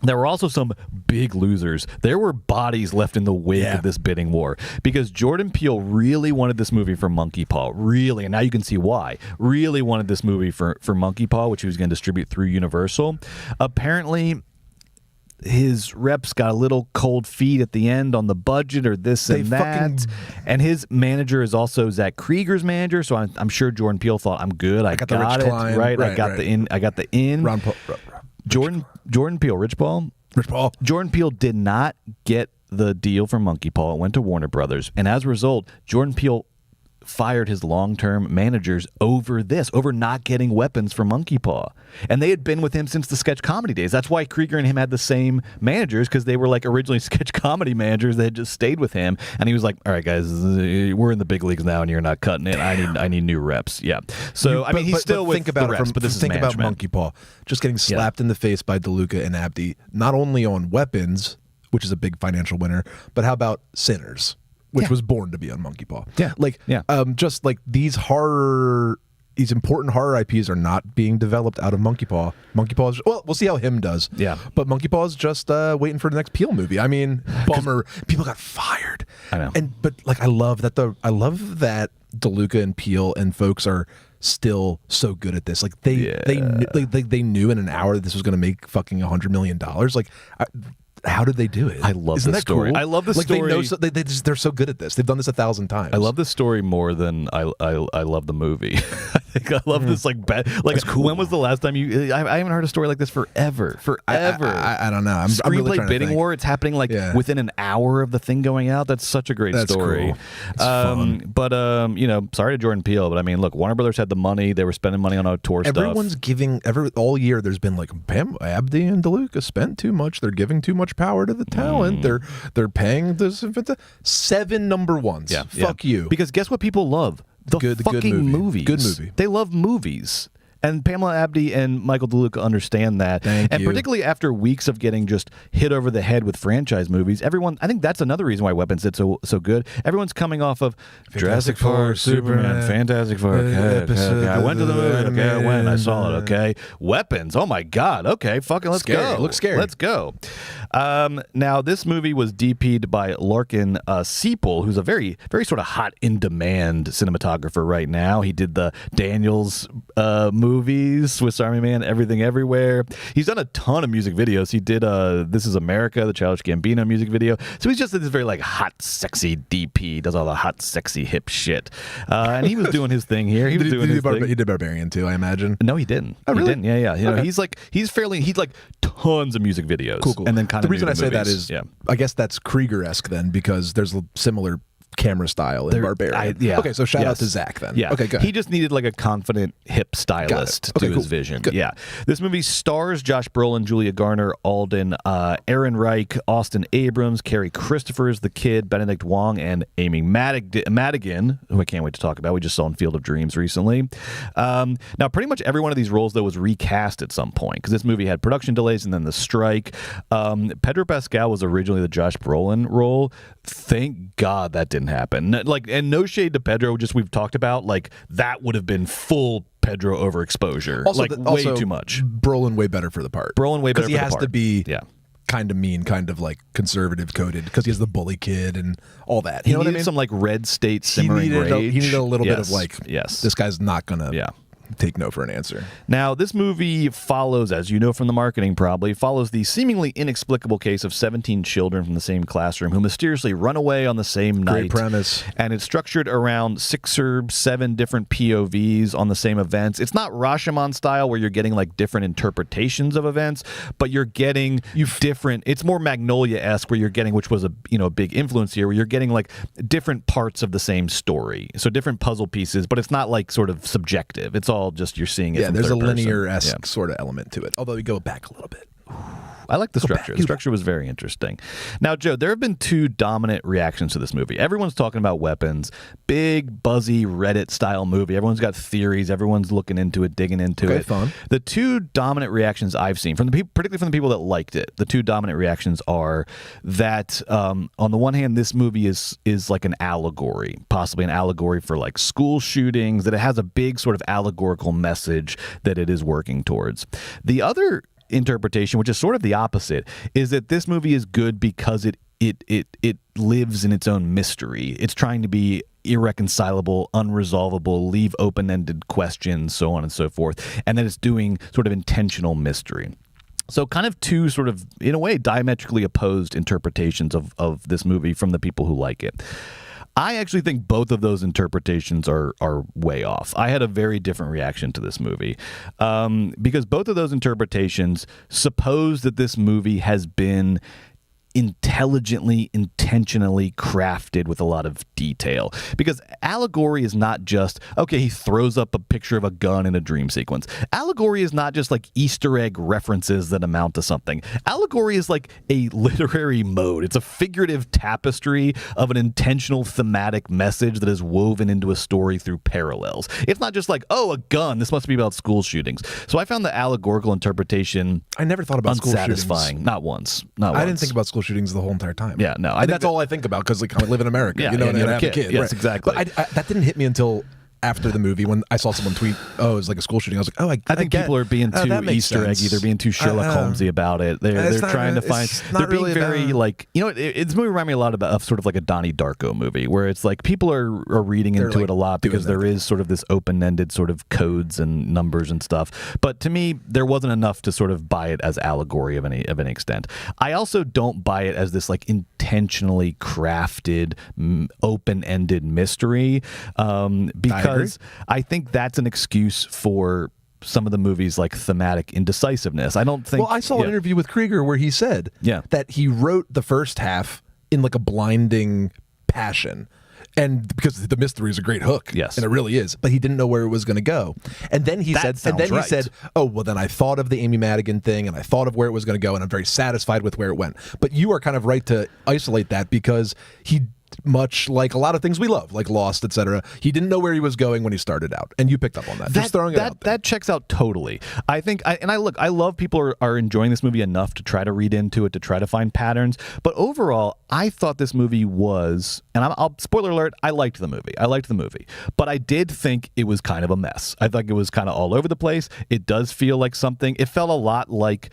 There were also some big losers. There were bodies left in the wake of this bidding war because Jordan Peele really wanted this movie for Monkey Paw. Really, and now you can see why. Really wanted this movie for Monkey Paw, which he was going to distribute through Universal. Apparently, his reps got a little cold feet at the end on the budget or this and that. And his manager is also Zach Krieger's manager, so I'm sure Jordan Peele thought, I'm good. I got the rich it. client. Right, I got the in. I got the in. Ron Paul. Jordan Peele, Rich Paul? Jordan Peele did not get the deal from Monkey Paw. It went to Warner Brothers. And as a result, Jordan Peele fired his long-term managers over not getting Weapons for Monkey Paw. And they had been with him since the sketch comedy days. That's why Krieger and him had the same managers, because they were originally sketch comedy managers. They had just stayed with him. And he was like, all right, guys, we're in the big leagues now and you're not cutting it. I need new reps. Yeah. So, he's still with the reps, but this is management. Think about Monkey Paw just getting slapped in the face by DeLuca and Abdi, not only on Weapons, which is a big financial winner, but how about Sinners? Which was born to be on Monkey Paw. These important horror IPs are not being developed out of Monkey Paw. Monkey Paw is, well, we'll see how him does. Yeah. But Monkey Paw is just waiting for the next Peele movie. I mean, bummer. People got fired. I know. But I love that DeLuca and Peele and folks are still so good at this. They knew in an hour that this was going to make fucking $100 million. How did they do it? I love this story. Cool? I love the story. They're so good at this. They've done this 1,000 times. I love this story more than I love the movie. I love this That's cool. When was the last time you? I haven't heard a story like this forever. I don't know. I'm really trying to bidding think. war. It's happening within an hour of the thing going out. That's such a great story. Cool. It's fun. But sorry to Jordan Peele, but look, Warner Brothers had the money. They were spending money on tour stuff. Everyone's giving all year. There's been Pam, Abdi and DeLuca spent too much. They're giving too much power to the talent. They're paying this 7 number ones. Yeah, Fuck you. Because guess what people love? The fucking movies. Good movie. They love movies. And Pamela Abdi and Michael DeLuca understand that. Thank you. Particularly after weeks of getting just hit over the head with franchise movies, I think that's another reason why Weapons did so good. Everyone's coming off of Jurassic Park, Superman, Fantastic Four. Okay. I went to the movie. Okay, I went. I saw it. Okay. Weapons. Oh my God. Okay. Fucking let's go. Looks scary. Let's go. Now, this movie was DP'd by Larkin Siepel, who's a very, very sort of hot in demand cinematographer right now. He did the Daniels movies, Swiss Army Man, Everything Everywhere. He's done a ton of music videos. He did This Is America, the Childish Gambino music video. So he's just this very hot, sexy DP. He does all the hot, sexy, hip shit. And he was doing his thing here. He did Barbarian too, I imagine. No, he didn't. Oh, really? He didn't. Yeah. Okay. He's tons of music videos. Cool. And then kind the reason I say that is, I guess that's Krieger-esque then, because there's similar camera style in Barbarian. Okay, so shout out to Zach then. Yeah. Okay, good. He just needed like a confident hip stylist to his vision. Good. Yeah. This movie stars Josh Brolin, Julia Garner, Alden, Aaron Reich, Austin Abrams, Carrie Christophers, the Kid, Benedict Wong, and Amy Madigan, who I can't wait to talk about. We just saw in Field of Dreams recently. Now, pretty much every one of these roles, though, was recast at some point because this movie had production delays and then the strike. Pedro Pascal was originally the Josh Brolin role. Thank God that didn't happen. And no shade to Pedro, just we've talked about, like, that would have been full Pedro overexposure. Also, way too much. Brolin way better for the part. Brolin way better for the part. Because he has to be kind of mean, kind of like conservative coded, because he has the bully kid and all that. You know what I mean? Some like red state simmering rage. He needed a little bit of like, this guy's not going to take no for an answer. Now, this movie follows, as you know from the marketing probably, follows the seemingly inexplicable case of 17 children from the same classroom who mysteriously run away on the same night. Great premise. And it's structured around 6 or 7 different POVs on the same events. It's not Rashomon style where you're getting like different interpretations of events, but you're getting different. It's more Magnolia-esque where you're getting, which was a big influence here, where you're getting like different parts of the same story. So different puzzle pieces, but it's not like sort of subjective. It's all just you're seeing it. Yeah, there's a linear-esque sort of element to it, although we go back a little bit. I like the structure. The structure was very interesting. Now, Joe, there have been 2 dominant reactions to this movie. Everyone's talking about weapons. Big, buzzy, Reddit-style movie. Everyone's got theories. Everyone's looking into it, digging into it. Fun. The 2 dominant reactions I've seen, particularly from the people that liked it, the 2 dominant reactions are that, on the one hand, this movie is like an allegory, possibly an allegory for like school shootings, that it has a big sort of allegorical message that it is working towards. The other interpretation, which is sort of the opposite, is that this movie is good because it lives in its own mystery. It's trying to be irreconcilable, unresolvable, leave open-ended questions, so on and so forth, and that it's doing sort of intentional mystery. So kind of 2 sort of, in a way, diametrically opposed interpretations of this movie from the people who like it. I actually think both of those interpretations are way off. I had a very different reaction to this movie because both of those interpretations suppose that this movie has been intelligently, intentionally crafted with a lot of detail. Because allegory is not just, okay, he throws up a picture of a gun in a dream sequence. Allegory is not just like Easter egg references that amount to something. Allegory is like a literary mode. It's a figurative tapestry of an intentional thematic message that is woven into a story through parallels. It's not just like, oh, a gun, this must be about school shootings. So I found the allegorical interpretation I never thought about unsatisfying. Not once. I didn't think about school shootings the whole entire time. Yeah, no. And that's all I think about because like, I live in America. Yeah, you know, and and I have have a kid. Yes, right. exactly. But that didn't hit me until after the movie when I saw someone tweet, oh, it was like a school shooting. I was like, oh, I think people are being too Easter eggy. They're being too Sherlock Holmesy about it. They're trying to find. They're being really very like, you know, this movie reminded me a lot of sort of like a Donnie Darko movie where it's like people are reading into it a lot because there is sort of this open-ended sort of codes and numbers and stuff. But to me, there wasn't enough to sort of buy it as allegory of any extent. I also don't buy it as this like intentionally crafted, open-ended mystery because I think that's an excuse for some of the movies like thematic indecisiveness. I don't think. Well, I saw an interview with Krieger where he said that he wrote the first half in like a blinding passion. And because the mystery is a great hook, yes, and it really is, but he didn't know where it was going to go. And then he said, "Oh, well, then I thought of the Amy Madigan thing, and I thought of where it was going to go, and I'm very satisfied with where it went." But you are kind of right to isolate that because he, much like a lot of things we love, like Lost, etc., he didn't know where he was going when he started out, and you picked up on that. Just throwing it out there. That checks out totally. I think, I love people are enjoying this movie enough to try to read into it, to try to find patterns. But overall, I thought this movie was, and I'll spoiler alert, I liked the movie, but I did think it was kind of a mess. I thought it was kind of all over the place. It does feel like something. It felt a lot like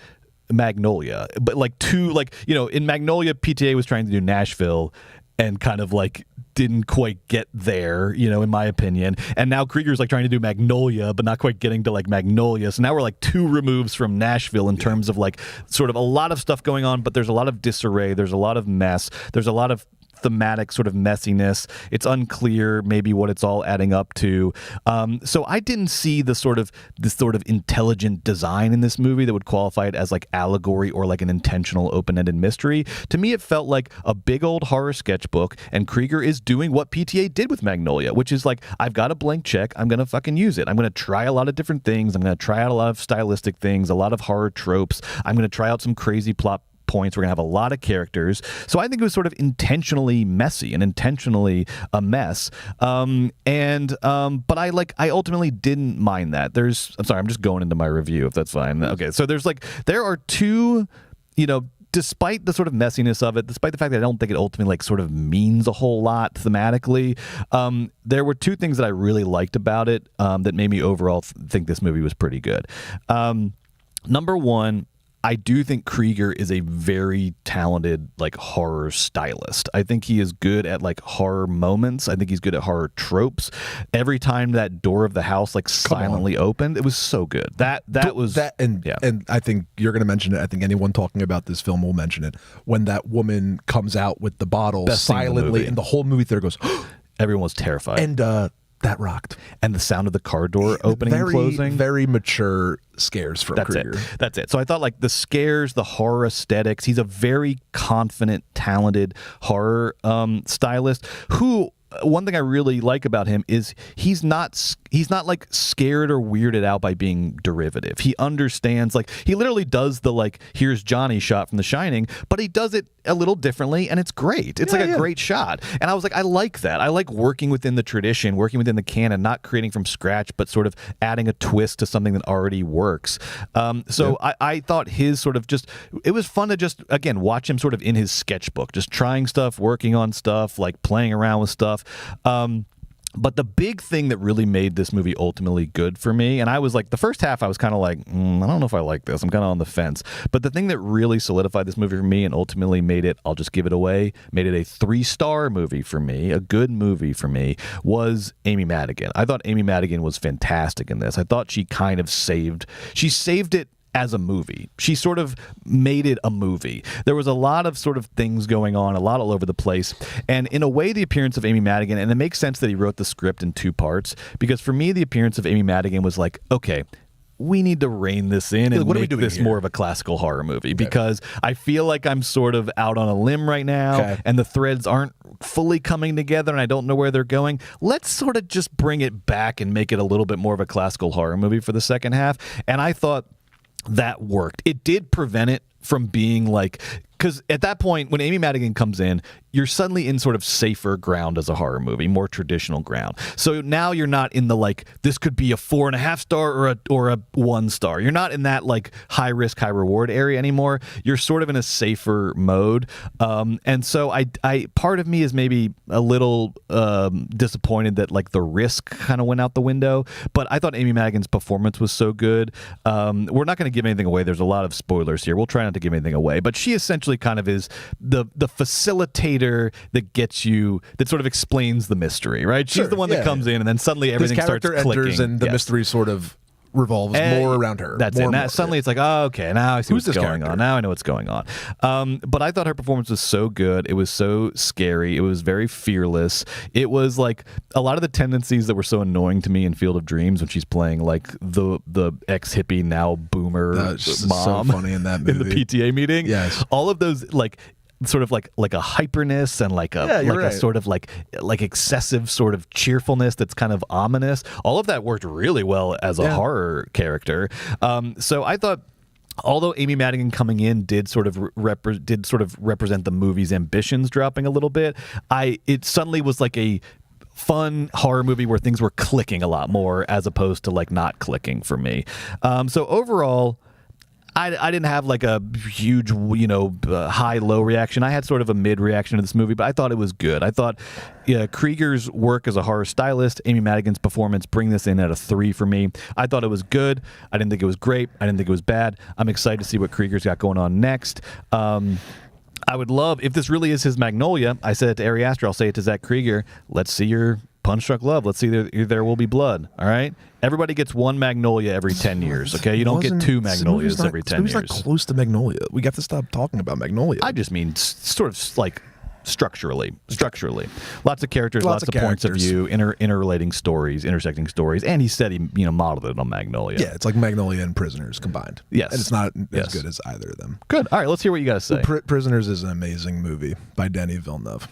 Magnolia, but in Magnolia, PTA was trying to do Nashville and kind of like didn't quite get there, in my opinion. And now Krieger's like trying to do Magnolia, but not quite getting to like Magnolia. So now we're like 2 removes from Nashville in terms of like sort of a lot of stuff going on, but there's a lot of disarray. There's a lot of mess. There's a lot of thematic sort of messiness. It's unclear maybe what it's all adding up to. So I didn't see this sort of intelligent design in this movie that would qualify it as like allegory or like an intentional open-ended mystery. To me, it felt like a big old horror sketchbook, and Krieger is doing what PTA did with Magnolia, which is like, I've got a blank check, I'm gonna fucking use it. I'm gonna try a lot of different things. I'm gonna try out a lot of stylistic things, a lot of horror tropes. I'm gonna try out some crazy plot points. We're gonna have a lot of characters. So I think it was sort of intentionally messy and intentionally a mess. But I ultimately didn't mind that. I'm sorry, I'm just going into my review if that's fine. Okay, so there are two, despite the sort of messiness of it, despite the fact that I don't think it ultimately like sort of means a whole lot thematically, there were two things that I really liked about it that made me overall think this movie was pretty good. Number one, I do think Krieger is a very talented like horror stylist. I think he is good at like horror moments. I think he's good at horror tropes. Every time that door of the house like silently opened, it was so good. And I think you're going to mention it. I think anyone talking about this film will mention it. When that woman comes out with the bottle silently, and the whole movie theater goes, everyone was terrified. And that rocked. And the sound of the car door opening and closing. Very mature scares from Krieger. That's it. So I thought like the scares, the horror aesthetics, he's a very confident, talented horror stylist who, one thing I really like about him is he's not like scared or weirded out by being derivative. He understands, like, he literally does the like, here's Johnny shot from The Shining, but he does it a little differently, and it's great. It's a great shot. And I was like, I like that. I like working within the tradition, working within the canon, not creating from scratch, but sort of adding a twist to something that already works. I thought his sort of it was fun to just, again, watch him sort of in his sketchbook, just trying stuff, working on stuff, like playing around with stuff. But the big thing that really made this movie ultimately good for me, and I was like, the first half I was kind of like, I don't know if I like this. I'm kind of on the fence. But the thing that really solidified this movie for me and ultimately made it, I'll just give it away, made it a 3-star movie for me, a good movie for me, was Amy Madigan. I thought Amy Madigan was fantastic in this. I thought she saved it as a movie. She sort of made it a movie. There was a lot of sort of things going on, a lot all over the place. And in a way, the appearance of Amy Madigan, and it makes sense that he wrote the script in 2 parts, because for me, the appearance of Amy Madigan was like, okay, we need to rein this in and make this more of a classical horror movie, because I feel like I'm sort of out on a limb right now, and the threads aren't fully coming together, and I don't know where they're going. Let's sort of just bring it back and make it a little bit more of a classical horror movie for the second half. And I thought that worked. It did prevent it from being like, because at that point, when Amy Madigan comes in, you're suddenly in sort of safer ground as a horror movie, more traditional ground. So now you're not in the like, this could be a 4.5 star or a 1 star. You're not in that like high risk, high reward area anymore. You're sort of in a safer mode. And so I part of me is maybe a little disappointed that like the risk kind of went out the window. But I thought Amy Madigan's performance was so good. We're not going to give anything away. There's a lot of spoilers here. We'll try not to give anything away. But she essentially kind of is the facilitator that gets you, that sort of explains the mystery, right? She's the one that comes in, and then suddenly everything starts clicking. Enters and the mystery sort of revolves more around her. That's it. Now, suddenly it's like, oh, okay, now I see what's going on. Now I know what's going on. But I thought her performance was so good. It was so scary. It was very fearless. It was like a lot of the tendencies that were so annoying to me in Field of Dreams when she's playing like the ex-hippie, now boomer mom. So funny in that movie. In the PTA meeting. Yes. All of those like sort of like a hyperness and like a a sort of like excessive sort of cheerfulness that's kind of ominous. All of that worked really well as a horror character. So I thought, although Amy Madigan coming in did sort of represent the movie's ambitions dropping a little bit, it suddenly was like a fun horror movie where things were clicking a lot more as opposed to like not clicking for me. So overall, I didn't have like a huge, high-low reaction. I had sort of a mid reaction to this movie, but I thought it was good. I thought Krieger's work as a horror stylist, Amy Madigan's performance, bring this in at a 3 for me. I thought it was good. I didn't think it was great. I didn't think it was bad. I'm excited to see what Krieger's got going on next. I would love, if this really is his Magnolia, I said it to Ari Aster, I'll say it to Zach Krieger, let's see your Punch Drunk Love. Let's see There Will Be Blood. All right? Everybody gets 1 Magnolia every 10 years, okay? You don't get 2 Magnolias every 10 years. It's not close to Magnolia. We got to stop talking about Magnolia. I just mean sort of like structurally. Lots of characters, lots of points of view, interrelating stories, intersecting stories, and he said he modeled it on Magnolia. Yeah, it's like Magnolia and Prisoners combined. Yes. And it's not as good as either of them. Good. All right, let's hear what you guys say. Prisoners is an amazing movie by Denis Villeneuve.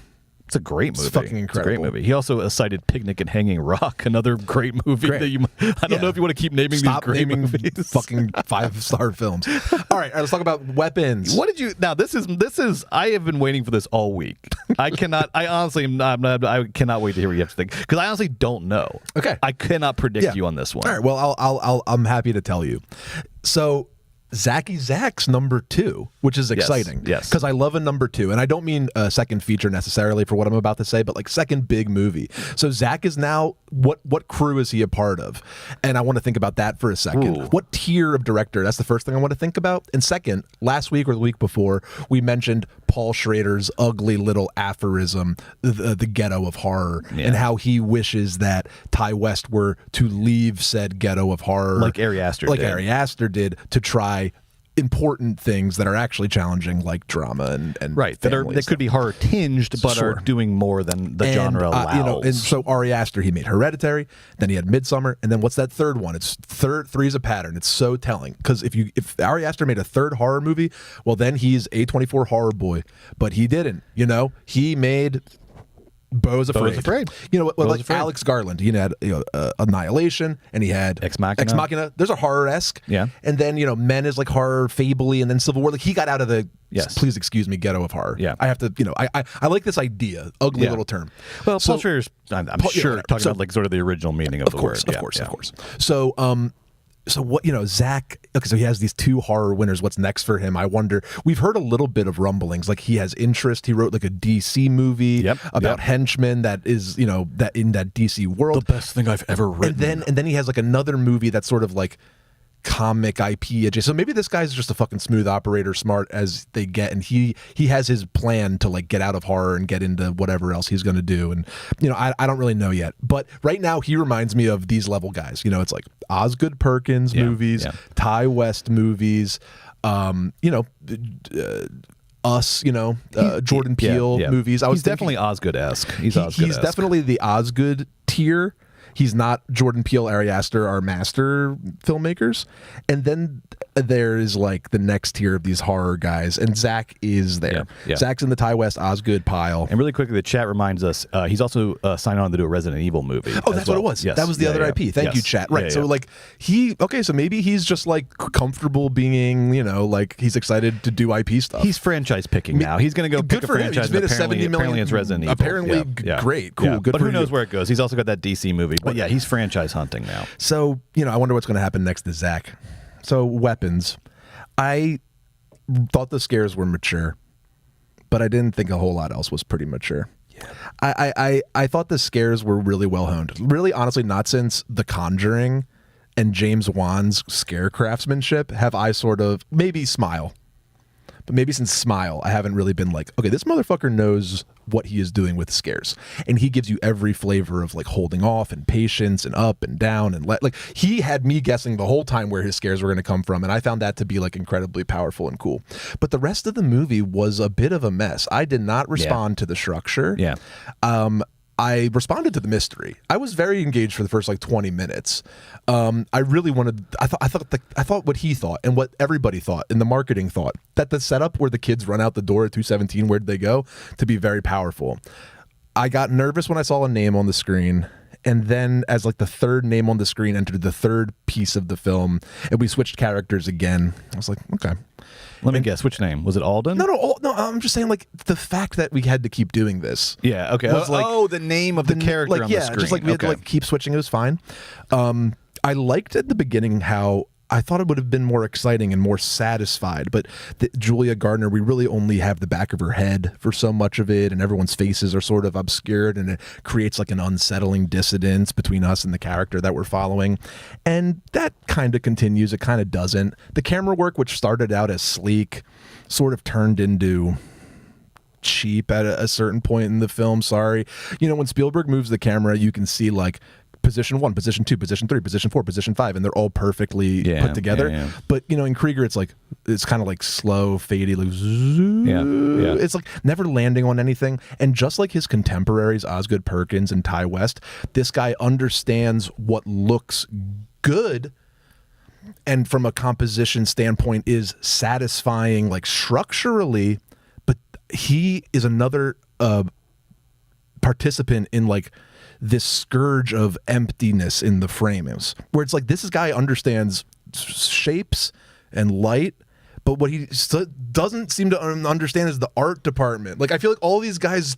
It's a great movie. It's fucking incredible. It's a great movie. He also cited Picnic at Hanging Rock, another great movie that you. I don't know if you want to keep naming these great movies. Fucking 5-star films. All right, let's talk about weapons. What did you? Now this is. I have been waiting for this all week. I cannot. I honestly am not. I cannot wait to hear what you have to think because I honestly don't know. Okay, I cannot predict you on this one. All right. Well, I'm happy to tell you. So. Zach's number 2, which is exciting. Yes. Because I love a number 2. And I don't mean a second feature necessarily for what I'm about to say, but like second big movie. So Zach is now, what crew is he a part of? And I want to think about that for a second. Ooh. What tier of director? That's the first thing I want to think about. And second, last week or the week before, we mentioned Paul Schrader's ugly little aphorism, the ghetto of horror, and how he wishes that Ty West were to leave said ghetto of horror. Like Ari Aster did to try important things that are actually challenging, like drama and right that could be horror tinged, but are doing more than the genre allows. And so Ari Aster, he made Hereditary, then he had Midsommar, and then what's that third one? It's three's a pattern. It's so telling because if Ari Aster made a third horror movie, well then he's A24 horror boy, but he didn't. He made Beau's Afraid. Like Alex Garland, he had Annihilation, and he had Ex Machina. There's a horror-esque. Yeah. And then, Men is like horror, Fably, and then Civil War. Like he got out of the, please excuse me, ghetto of horror. Yeah. I have to, I like this idea, ugly little term. Well, Paul Schrader's, I'm sure, talking about like sort of the original meaning of the word. Of course. So what, Zach, okay, so he has these 2 horror winners. What's next for him? I wonder. We've heard a little bit of rumblings. Like he has interest. He wrote like a DC movie about henchmen that is, that in that DC world. The best thing I've ever written. And then he has like another movie that's sort of like comic IP adjacent. So maybe this guy's just a fucking smooth operator, smart as they get, and he has his plan to like get out of horror and get into whatever else he's going to do. And I don't really know yet, but right now he reminds me of these level guys. It's like Osgood Perkins movies, Ty West movies, Us, Jordan Peele movies. He's definitely Osgood-esque. He's definitely the Osgood tier. He's not Jordan Peele, Ari Aster, our master filmmakers. And then there is like the next tier of these horror guys, and Zach is there. Yeah. Zach's in the Ty West Osgood pile. And really quickly, the chat reminds us he's also signed on to do a Resident Evil movie. Oh, that's what it was. Yes. That was the other IP. Thank you, chat. Right. So like so maybe he's just like comfortable being, like he's excited to do IP stuff. He's franchise picking now. He's going to go pick a franchise. Apparently it's Resident Evil. Apparently great, cool, good. But who knows where it goes? He's also got that DC movie. But yeah, he's franchise hunting now. So, I wonder what's going to happen next to Zach. So, weapons. I thought the scares were mature, but I didn't think a whole lot else was pretty mature. Yeah. I thought the scares were really well honed. Really, honestly, not since The Conjuring and James Wan's scare craftsmanship have I sort of, maybe Smile. But maybe since Smile, I haven't really been like, okay, this motherfucker knows what he is doing with scares. And he gives you every flavor of like holding off and patience and up and down. And like he had me guessing the whole time where his scares were going to come from. And I found that to be like incredibly powerful and cool. But the rest of the movie was a bit of a mess. I did not respond to the structure. Yeah. I responded to the mystery. I was very engaged for the first like 20 minutes. I really wanted. I thought what he thought and what everybody thought and the marketing thought, that the setup where the kids run out the door at 2:17, where'd they go, to be very powerful. I got nervous when I saw a name on the screen. And then as like the third name on the screen entered the third piece of the film, and we switched characters again, I was like, okay. Let me guess, which name? Was it Alden? No, I'm just saying, like, the fact that we had to keep doing this. Yeah, okay. The name of the character on the screen. Just like we had to like keep switching. It was fine. I liked at the beginning how I thought it would have been more exciting and more satisfied, but Julia Gardner, we really only have the back of her head for so much of it, and everyone's faces are sort of obscured, and it creates like an unsettling dissonance between us and the character that we're following. And that kind of continues. It kind of doesn't. The camera work, which started out as sleek, sort of turned into cheap at a certain point in the film. Sorry. When Spielberg moves the camera, you can see like position 1, position 2, position 3, position 4, position 5, and they're all perfectly put together. But in Krieger, it's like it's kind of like slow, fadey, like it's like never landing on anything. And just like his contemporaries, Osgood Perkins and Ty West, this guy understands what looks good, and from a composition standpoint is satisfying, like structurally. But he is another participant in like this scourge of emptiness in the frames, where it's like this guy understands shapes and light, but what he doesn't seem to understand is the art department. Like I feel like all these guys,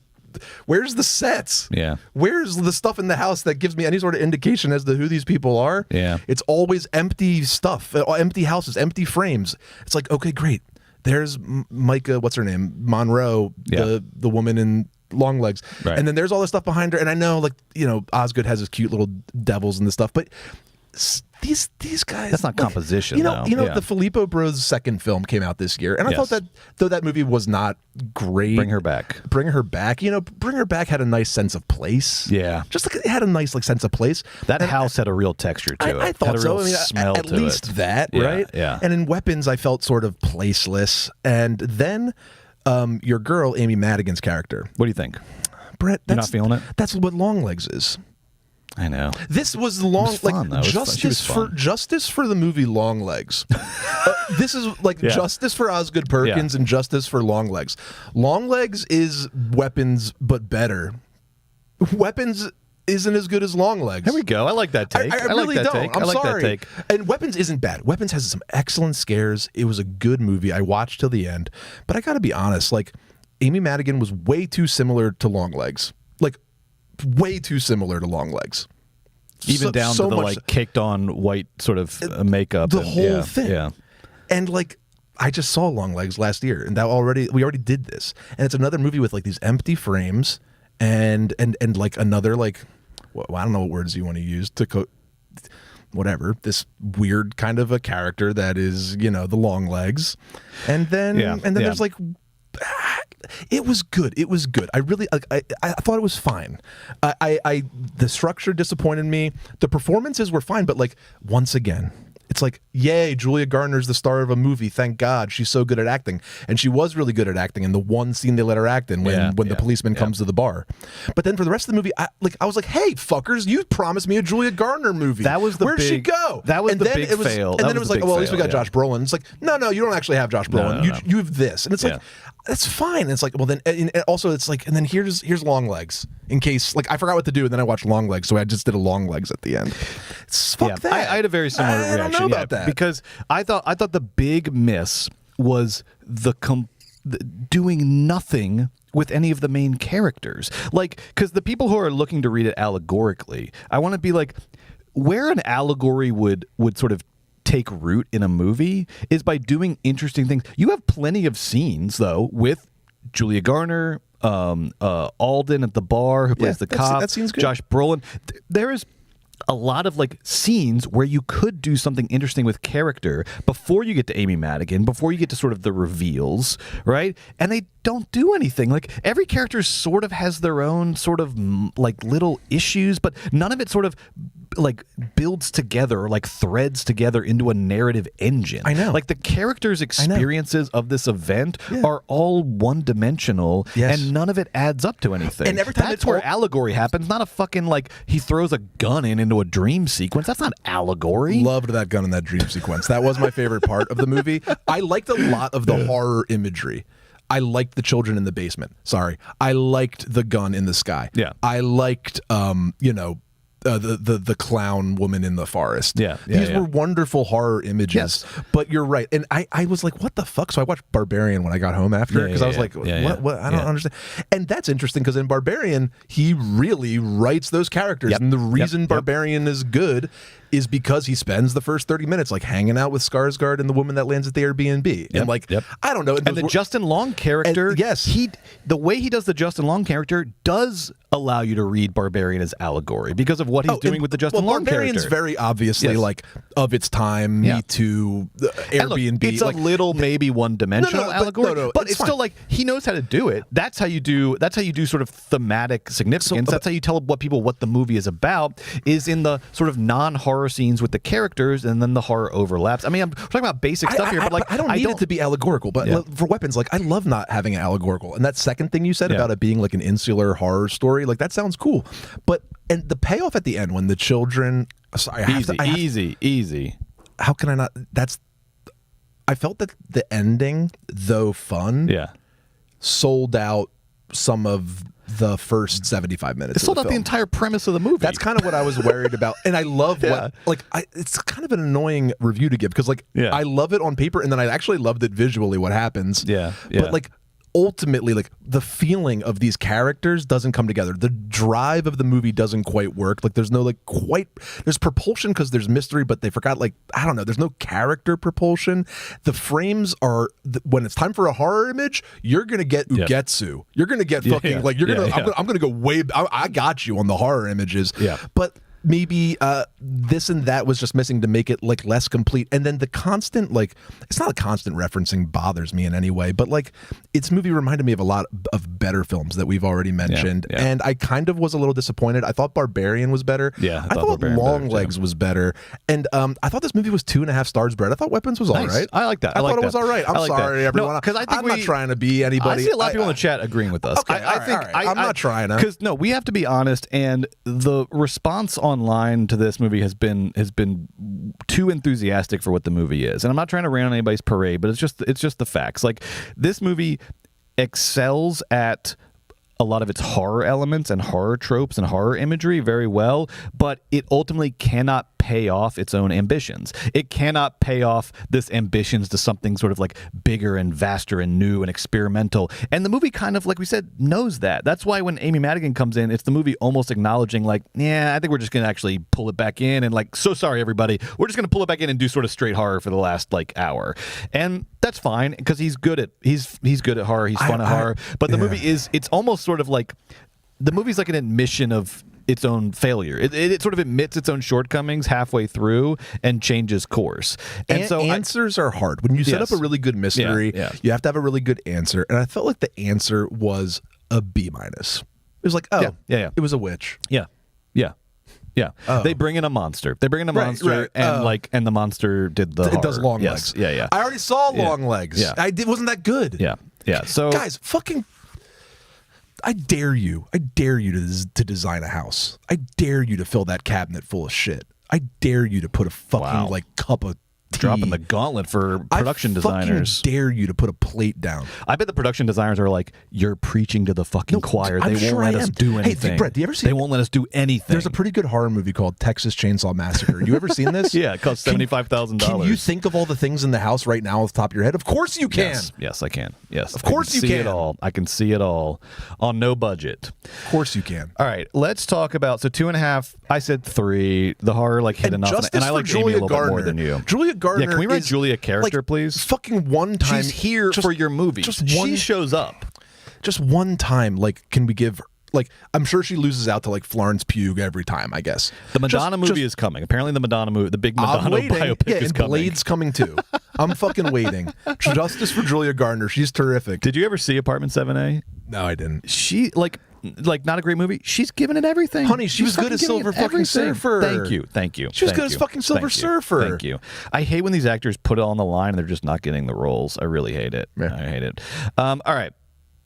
where's the sets? Yeah. Where's the stuff in the house that gives me any sort of indication as to who these people are? Yeah. It's always empty stuff, empty houses, empty frames. It's like, okay, great. There's Micah, what's her name? Monroe, the woman in Longlegs. Right. And then there's all this stuff behind her. And I know, like, Osgood has his cute little devils and this stuff, but these guys, that's not composition. The Filippo Bros' second film came out this year, and I thought that though that movie was not great, Bring Her Back. Bring Her Back had a nice sense of place. Yeah, just like it had a nice sense of place. That house had a real texture to it. I thought so. I mean, smell at least that, right? Yeah. And in Weapons, I felt sort of placeless. And then your girl Amy Madigan's character. What do you think, Brett? You're not feeling it? That's what Longlegs is. I know. This was justice for the movie Longlegs. This is like justice for Osgood Perkins and justice for Longlegs. Longlegs is Weapons, but better. Weapons isn't as good as Longlegs. Here we go. I like that take. I really like that don't. Take. I'm like sorry. That take. And Weapons isn't bad. Weapons has some excellent scares. It was a good movie. I watched till the end. But I got to be honest, like Amy Madigan was way too similar to Longlegs. Like way too similar to Longlegs. Even down to the like caked on white sort of makeup. The whole thing. Yeah. And like I just saw Longlegs last year, and we already did this. And it's another movie with like these empty frames and like another like I don't know what words you want to use to whatever, this weird kind of a character that is, the Longlegs. And then there's like it was good. It was good. I really, I thought it was fine. The structure disappointed me. The performances were fine, but like once again, it's like, yay, Julia Garner's the star of a movie. Thank God, she's so good at acting, and she was really good at acting in the one scene they let her act in when the policeman comes to the bar. But then for the rest of the movie, I was like, hey, fuckers, you promised me a Julia Garner movie. That was the Where'd she go? That was the big fail. And then it was like, well, at least we got Josh Brolin. It's like, no, you don't actually have Josh Brolin. You have this, and it's like. That's fine. And it's like, well, then, and also it's like, and then here's Longlegs in case, like, I forgot what to do, and then I watched Longlegs, so I just did a Longlegs at the end. Fuck that. I had a very similar reaction. I don't know about that because I thought the big miss was the doing nothing with any of the main characters, like, because the people who are looking to read it allegorically, I want to be like, where an allegory would sort of take root in a movie is by doing interesting things. You have plenty of scenes though with Julia Garner, Alden at the bar who plays the cop, that scene's good. Josh Brolin. There is a lot of like scenes where you could do something interesting with character before you get to Amy Madigan, before you get to sort of the reveals, right? And they don't do anything. Like every character sort of has their own sort of like little issues, but none of it sort of like builds together or like threads together into a narrative engine. I know. Like the characters' experiences of this event are all one-dimensional, and none of it adds up to anything. And every time that's where allegory happens, not a fucking like he throws a gun into a dream sequence. That's not allegory. Loved that gun in that dream sequence. That was my favorite part of the movie. I liked a lot of the horror imagery. I liked the children in the basement. Sorry. I liked the gun in the sky. Yeah. I liked the clown woman in the forest. These were wonderful horror images. Yes. But you're right. And I was like, what the fuck? So I watched Barbarian when I got home after, because I was like, what? I don't understand. And that's interesting because in Barbarian, he really writes those characters. And the reason Barbarian is good is because he spends the first 30 minutes like hanging out with Skarsgård and the woman that lands at the Airbnb. And like, I don't know. And the Justin Long character, the way he does the Justin Long character does allow you to read Barbarian as allegory because of what he's doing with the Justin Long Barbarian's character. very obviously like of its time. Me Too, Airbnb. Look, it's a little maybe one-dimensional allegory, but it's still like he knows how to do it. That's how you do. That's how you do sort of thematic significance. That's how you tell what the movie is about, is in the sort of non-horror scenes with the characters, and then the horror overlaps. I mean, I'm talking about basic stuff here, but like I don't need it to be allegorical. But for weapons, like I love not having it allegorical. And that second thing you said about it being like an insular horror story, like that sounds cool. But and the payoff at the end when the children, sorry, easy. How can I not? I felt that the ending, though fun, sold out some of the first 75 minutes. It sold out the entire premise of the movie. That's kind of what I was worried about. And I love it's kind of an annoying review to give because I love it on paper and then I actually loved it visually what happens. But like ultimately, like the feeling of these characters doesn't come together. The drive of the movie doesn't quite work. Like there's no there's propulsion because there's mystery, but they forgot I don't know. There's no character propulsion. The frames are when it's time for a horror image, you're gonna get Ugetsu. You're gonna get fucking I'm gonna go way. I got you on the horror images. But maybe this and that was just missing to make it like less complete. And then the constant it's not a constant referencing bothers me in any way, but like its movie reminded me of a lot of better films that we've already mentioned. And I kind of was a little disappointed. I thought Barbarian was better. I thought Long Legs was better. And I thought this movie was 2.5 stars, Brett. I thought Weapons was all right. I like that. I thought it was all right. I'm sorry, everyone. Because I'm not trying to be anybody. I see a lot of people in the chat agreeing with us. Okay, I'm not trying to. Because we have to be honest, and the response online to this movie has been too enthusiastic for what the movie is. And I'm not trying to rain on anybody's parade, but it's just the facts. Like this movie excels at a lot of its horror elements and horror tropes and horror imagery very well, but it ultimately cannot pay off its own ambitions. It cannot pay off this ambitions to something sort of like bigger and vaster and new and experimental. And the movie kind of, like we said, knows that. That's why when Amy Madigan comes in, it's the movie almost acknowledging like, I think we're just going to actually pull it back in and like, so sorry everybody, we're just going to pull it back in and do sort of straight horror for the last hour. And that's fine because he's good at horror, he's fun at horror. But the movie it's almost sort of like, the movie's like an admission of its own failure. It sort of admits its own shortcomings halfway through and changes course. And so answers are hard. When you set up a really good mystery, you have to have a really good answer. And I felt like the answer was a B-. It was like, it was a witch. Yeah. They bring in a monster. And and the monster did the horror. It does Long Legs. Yeah. I already saw Long Legs. Yeah. Wasn't that good? Yeah. So guys, I dare you to design a house. I dare you to fill that cabinet full of shit. I dare you to put a fucking cup of tea. Dropping the gauntlet for production designers. I dare you to put a plate down. I bet the production designers are like, you're preaching to the fucking choir. They won't let us do anything. Hey, Brett, do you ever see? They won't let us do anything. There's a pretty good horror movie called Texas Chainsaw Massacre. You ever seen this? Yeah, it costs $75,000. Can you think of all the things in the house right now off the top of your head? Of course you can. Yes, I can. Yes, of course you can. See it all. I can see it all on no budget. Of course you can. All right, let's talk about 2.5. I said 3. The horror hit enough, and I like Amy a little bit more than you. Julia Gardner. Yeah, can we write Julia a character, please? Fucking one time. She's here for your movie. She shows up. Just one time, can we give her, I'm sure she loses out to Florence Pugh every time, I guess. The Madonna movie is coming. Apparently the Madonna movie, the big Madonna biopic is coming. Blade's coming too. I'm fucking waiting. Justice for Julia Gardner. She's terrific. Did you ever see Apartment 7A? No, I didn't. She, not a great movie. She's given it everything. Honey, she was good as Silver fucking Surfer. Thank you. She was good as fucking Silver Surfer. Thank you. I hate when these actors put it on the line and they're just not getting the roles. I really hate it. Yeah. I hate it. All right.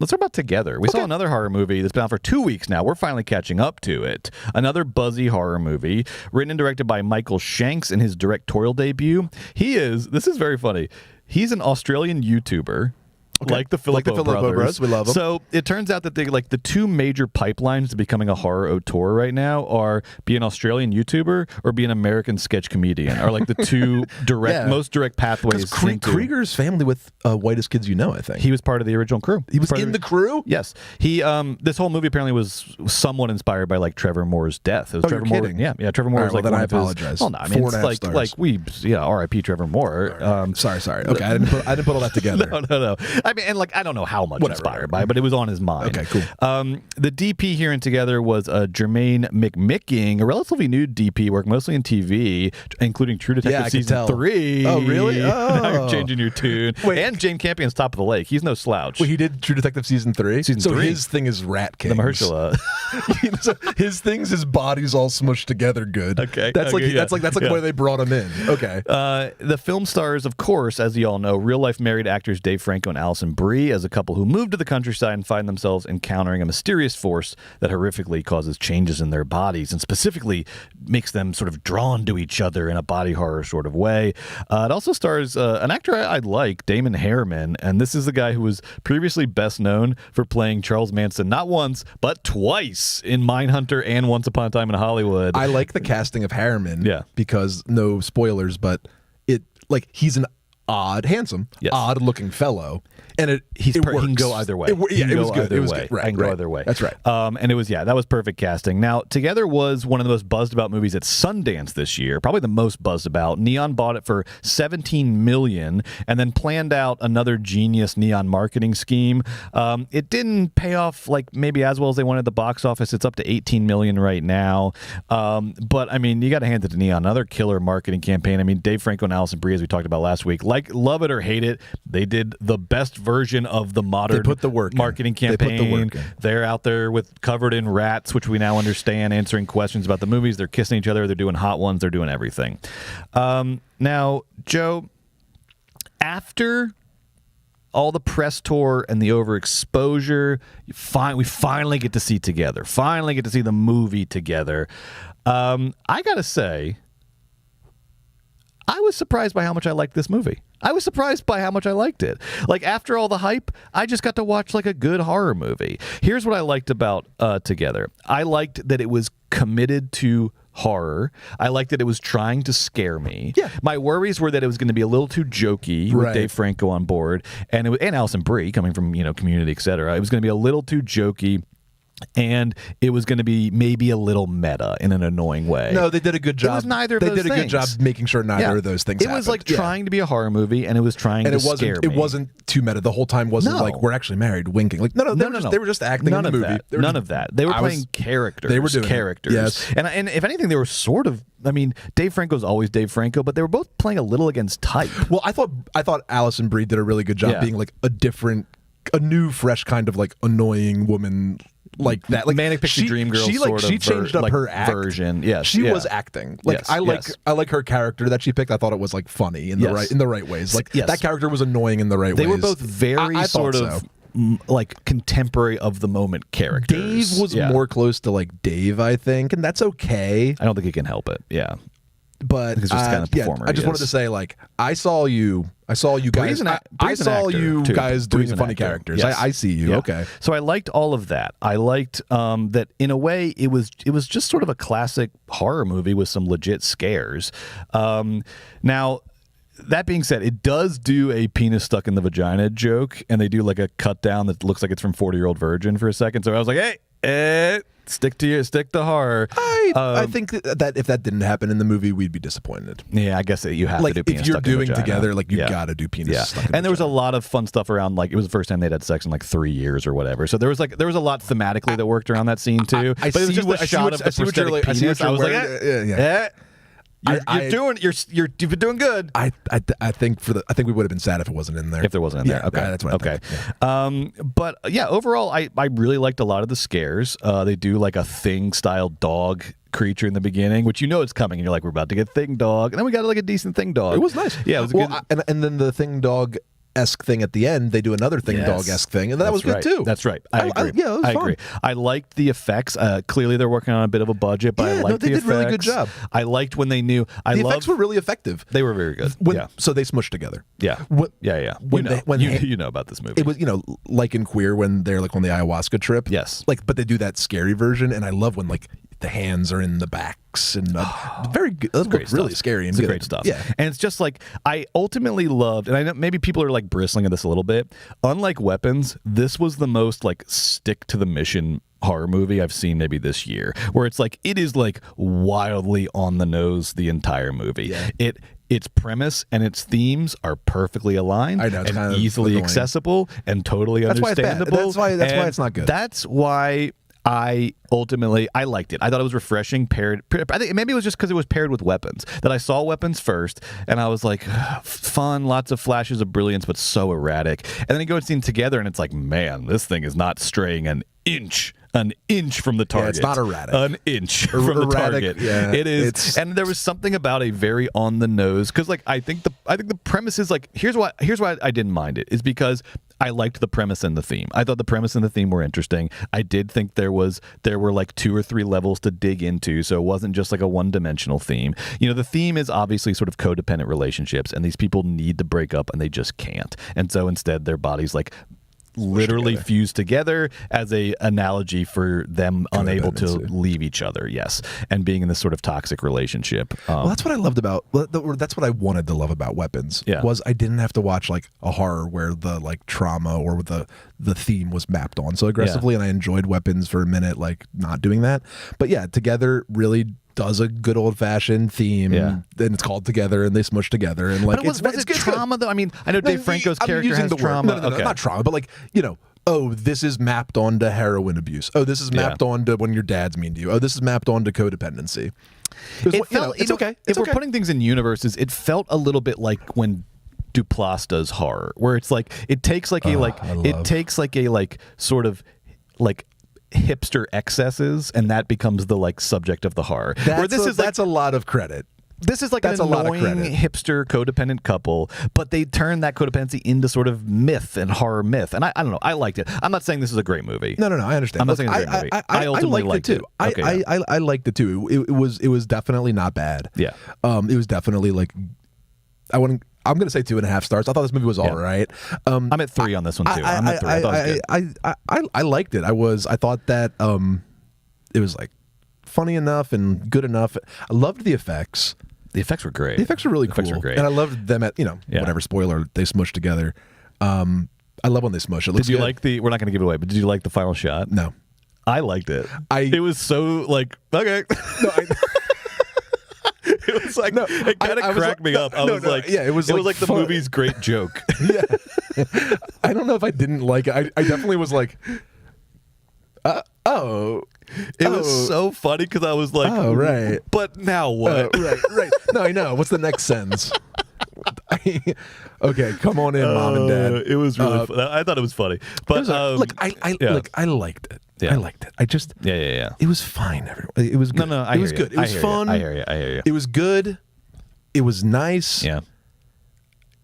Let's talk about Together. We saw another horror movie that's been out for 2 weeks now. We're finally catching up to it. Another buzzy horror movie written and directed by Michael Shanks in his directorial debut. This is very funny. He's an Australian YouTuber. Okay. Like the Filippo brothers. We love them. So it turns out that the two major pipelines to becoming a horror auteur right now are be an Australian YouTuber or be an American sketch comedian. Are the two most direct pathways. Krieger's family with Whitest Kids You Know, I think. He was part of the original crew. He was in the crew? Yes. He this whole movie apparently was somewhat inspired by Trevor Moore's death. It was Trevor Moore. Kidding? Yeah, Trevor Moore was then I apologize. Well, no, I mean it's R.I.P. Trevor Moore. Sorry. Okay, I didn't put all that together. No. I mean, and like I don't know how much inspired by it, but it was on his mind. Okay, cool. The DP here in Together was Jermaine McMicking, a relatively new DP, worked mostly in TV, including True Detective season 3. Oh, really? Now you're changing your tune. Wait. And Jane Campion's Top of the Lake. He's no slouch. Wait, he did True Detective season 3? Season 3. His thing is Rat Kings. The Mahershala. So his things, his body's all smushed together good. Okay. That's okay, that's why they brought him in. Okay. The film stars, of course, as you all know, real-life married actors Dave Franco and Alison Brie as a couple who move to the countryside and find themselves encountering a mysterious force that horrifically causes changes in their bodies and specifically makes them sort of drawn to each other in a body horror sort of way. It also stars an actor I like, Damon Harriman, and this is the guy who was previously best known for playing Charles Manson not once, but twice in Mindhunter and Once Upon a Time in Hollywood. I like the casting of Harriman because, no spoilers, but he's an handsome, odd-looking fellow, and it he works. can go either way. It was good. It was good. Right, I can go either way. That's right. And it was that was perfect casting. Now, Together was one of the most buzzed about movies at Sundance this year, probably the most buzzed about. Neon bought it for $17 million, and then planned out another genius Neon marketing scheme. It didn't pay off maybe as well as they wanted at the box office. It's up to $18 million right now. But I mean, you got to hand it to Neon, another killer marketing campaign. I mean, Dave Franco and Alison Brie, as we talked about last week, love it or hate it, they did the best version of the modern marketing campaign. They're out there covered in rats, which we now understand, answering questions about the movies. They're kissing each other. They're doing hot ones. They're doing everything. Now, Joe, after all the press tour and the overexposure, we finally get to see Together. Finally get to see the movie Together. I gotta say, I was surprised by how much I liked this movie. I was surprised by how much I liked it. After all the hype, I just got to watch a good horror movie. Here's what I liked about Together. I liked that it was committed to horror. I liked that it was trying to scare me. Yeah. My worries were that it was going to be a little too jokey with Dave Franco on board and Alison Brie coming from Community, etc. It was going to be a little too jokey. And it was going to be maybe a little meta in an annoying way. No, they did a good job. It was neither of those things. They did a good job making sure neither of those things happened. It was trying to be a horror movie, and it was trying to scare me. It wasn't too meta. The whole time wasn't we're actually married, winking. They were just acting in the movie. None of that. They were playing characters. They were doing characters. Yes. And if anything, they were sort of. I mean, Dave Franco's always Dave Franco, but they were both playing a little against type. Well, I thought Alison Brie did a really good job being a new, fresh kind of annoying woman. That Manic Pixie Dream Girl she changed up her act version. Yes, she was acting. I like her character that she picked. I thought it was funny in the right ways. That character was annoying in the right ways. They were both very sort of contemporary of the moment characters. Dave was more close to Dave, I think, and that's okay. I don't think he can help it. Yeah. But it's just the kind of performer I just wanted to say, I saw you guys. I saw you guys doing funny characters. Yes. I see you. Yeah. Okay. So I liked all of that. I liked that in a way it was just sort of a classic horror movie with some legit scares. Now, that being said, it does do a penis stuck in the vagina joke, and they do a cut down that looks like it's from 40-Year-Old Virgin for a second. So I was like, hey. Stick to horror. I think that if that didn't happen in the movie, we'd be disappointed. Yeah, I guess you have to do penis if you're stuck in doing vagina. Together, you gotta do penis stuck in and there was a lot of fun stuff around. It was the first time they'd had sex in 3 years or whatever. So there was a lot thematically that worked around that scene too. But it was just a shot of the prosthetic penis. I was like, you've been doing good. I think we would have been sad if it wasn't in there. If there wasn't in there, okay, that's what I think. Yeah. But overall, I really liked a lot of the scares. They do a Thing style dog creature in the beginning, which it's coming, and you're we're about to get Thing dog, and then we got a decent Thing dog. It was nice. Yeah, it was good. And then the Thing dog esque thing at the end, they do another Thing dog esque thing, and that was good too. That's right. I agree. It was fun. Agree. I liked the effects. Clearly, they're working on a bit of a budget, but I liked the effects. They did a really good job. I liked when they knew. The effects were really effective. They were very good. So they smushed together. Yeah. Yeah. You know about this movie. It was like in Queer when they're on the ayahuasca trip. Yes. But they do that scary version, and I love when the hands are in the backs and very good. That's great. Really scary and it's good. Great stuff. Yeah. And it's just I ultimately loved, and I know maybe people are bristling at this a little bit. Unlike Weapons, this was the most stick to the mission horror movie I've seen maybe this year, where it's it is wildly on the nose the entire movie. Yeah. its premise and its themes are perfectly aligned I know, it's and kind of easily annoying. accessible and totally That's why it's bad. understandable. That's why it's not good. That's why I liked it. I thought it was refreshing. I think maybe it was just because it was paired with weapons. That I saw weapons first, and I was like, fun, lots of flashes of brilliance, but so erratic. And then you go and see them together, and it's like, man, this thing is not straying an inch from the target. Yeah, it's not erratic. An inch from the target. Yeah, it is. And there was something about a very on the nose, because like I think the premise is like, here's why I didn't mind it, is because I liked the premise and the theme. I thought the premise and the theme were interesting. I did think there were like 2 or 3 levels to dig into, so it wasn't just like a one-dimensional theme. You know, the theme is obviously sort of codependent relationships, and these people need to break up and they just can't. And so instead their bodies like literally fused together as a analogy for them unable to leave each other, yes, and being in this sort of toxic relationship. Well, that's what I loved about. That's what I wanted to love about Weapons. Yeah. Was I didn't have to watch like a horror where the like trauma or the theme was mapped on so aggressively, and I enjoyed Weapons for a minute, like not doing that. But yeah, Together really does a good old fashioned theme, and it's called Together, and they smush together, and like was it trauma though? I mean, I know Dave Franco's character has trauma. No, not trauma, but like, you know, oh, this is mapped onto heroin abuse. Oh, this is mapped onto when your dad's mean to you. Oh, this is mapped onto codependency. It's okay. If we're putting things in universes, it felt a little bit like when Duplass does horror, where it's like it takes like a sort of like hipster excesses, and that becomes the like subject of the horror. That's a lot of credit. This is like an annoying hipster codependent couple, but they turn that codependency into sort of myth and horror myth. And I don't know. I liked it. I'm not saying this is a great movie. No, I understand. I'm not saying it's a great movie. I ultimately liked it too. I liked it too. It was definitely not bad. Yeah. It was definitely like I'm going to say 2.5 stars. I thought this movie was all right. I'm at 3 on this one too. I'm at 3. I thought it was good. I liked it. I thought that it was like funny enough and good enough. I loved the effects. The effects were great. The effects were really cool. Were great. And I loved them at, whatever spoiler, they smushed together. I love when they smush. It looks Did you good. like we're not going to give it away, but did you like the final shot? No. I liked it. It was so like, okay. No, it was like, it kind of cracked me up. I was like, it was like the movie's great joke. Yeah. I don't know if I didn't like it. I definitely was like, It was so funny because I was like, oh, right. But now what? Right. No, I know. What's the next sentence? Okay, come on in, Mom and Dad. It was really fun. I thought it was funny. But I liked it. Yeah. I liked it. I just Yeah. It was fine. It was good. No, it was good. It was fun. I hear you. It was good. It was nice. Yeah.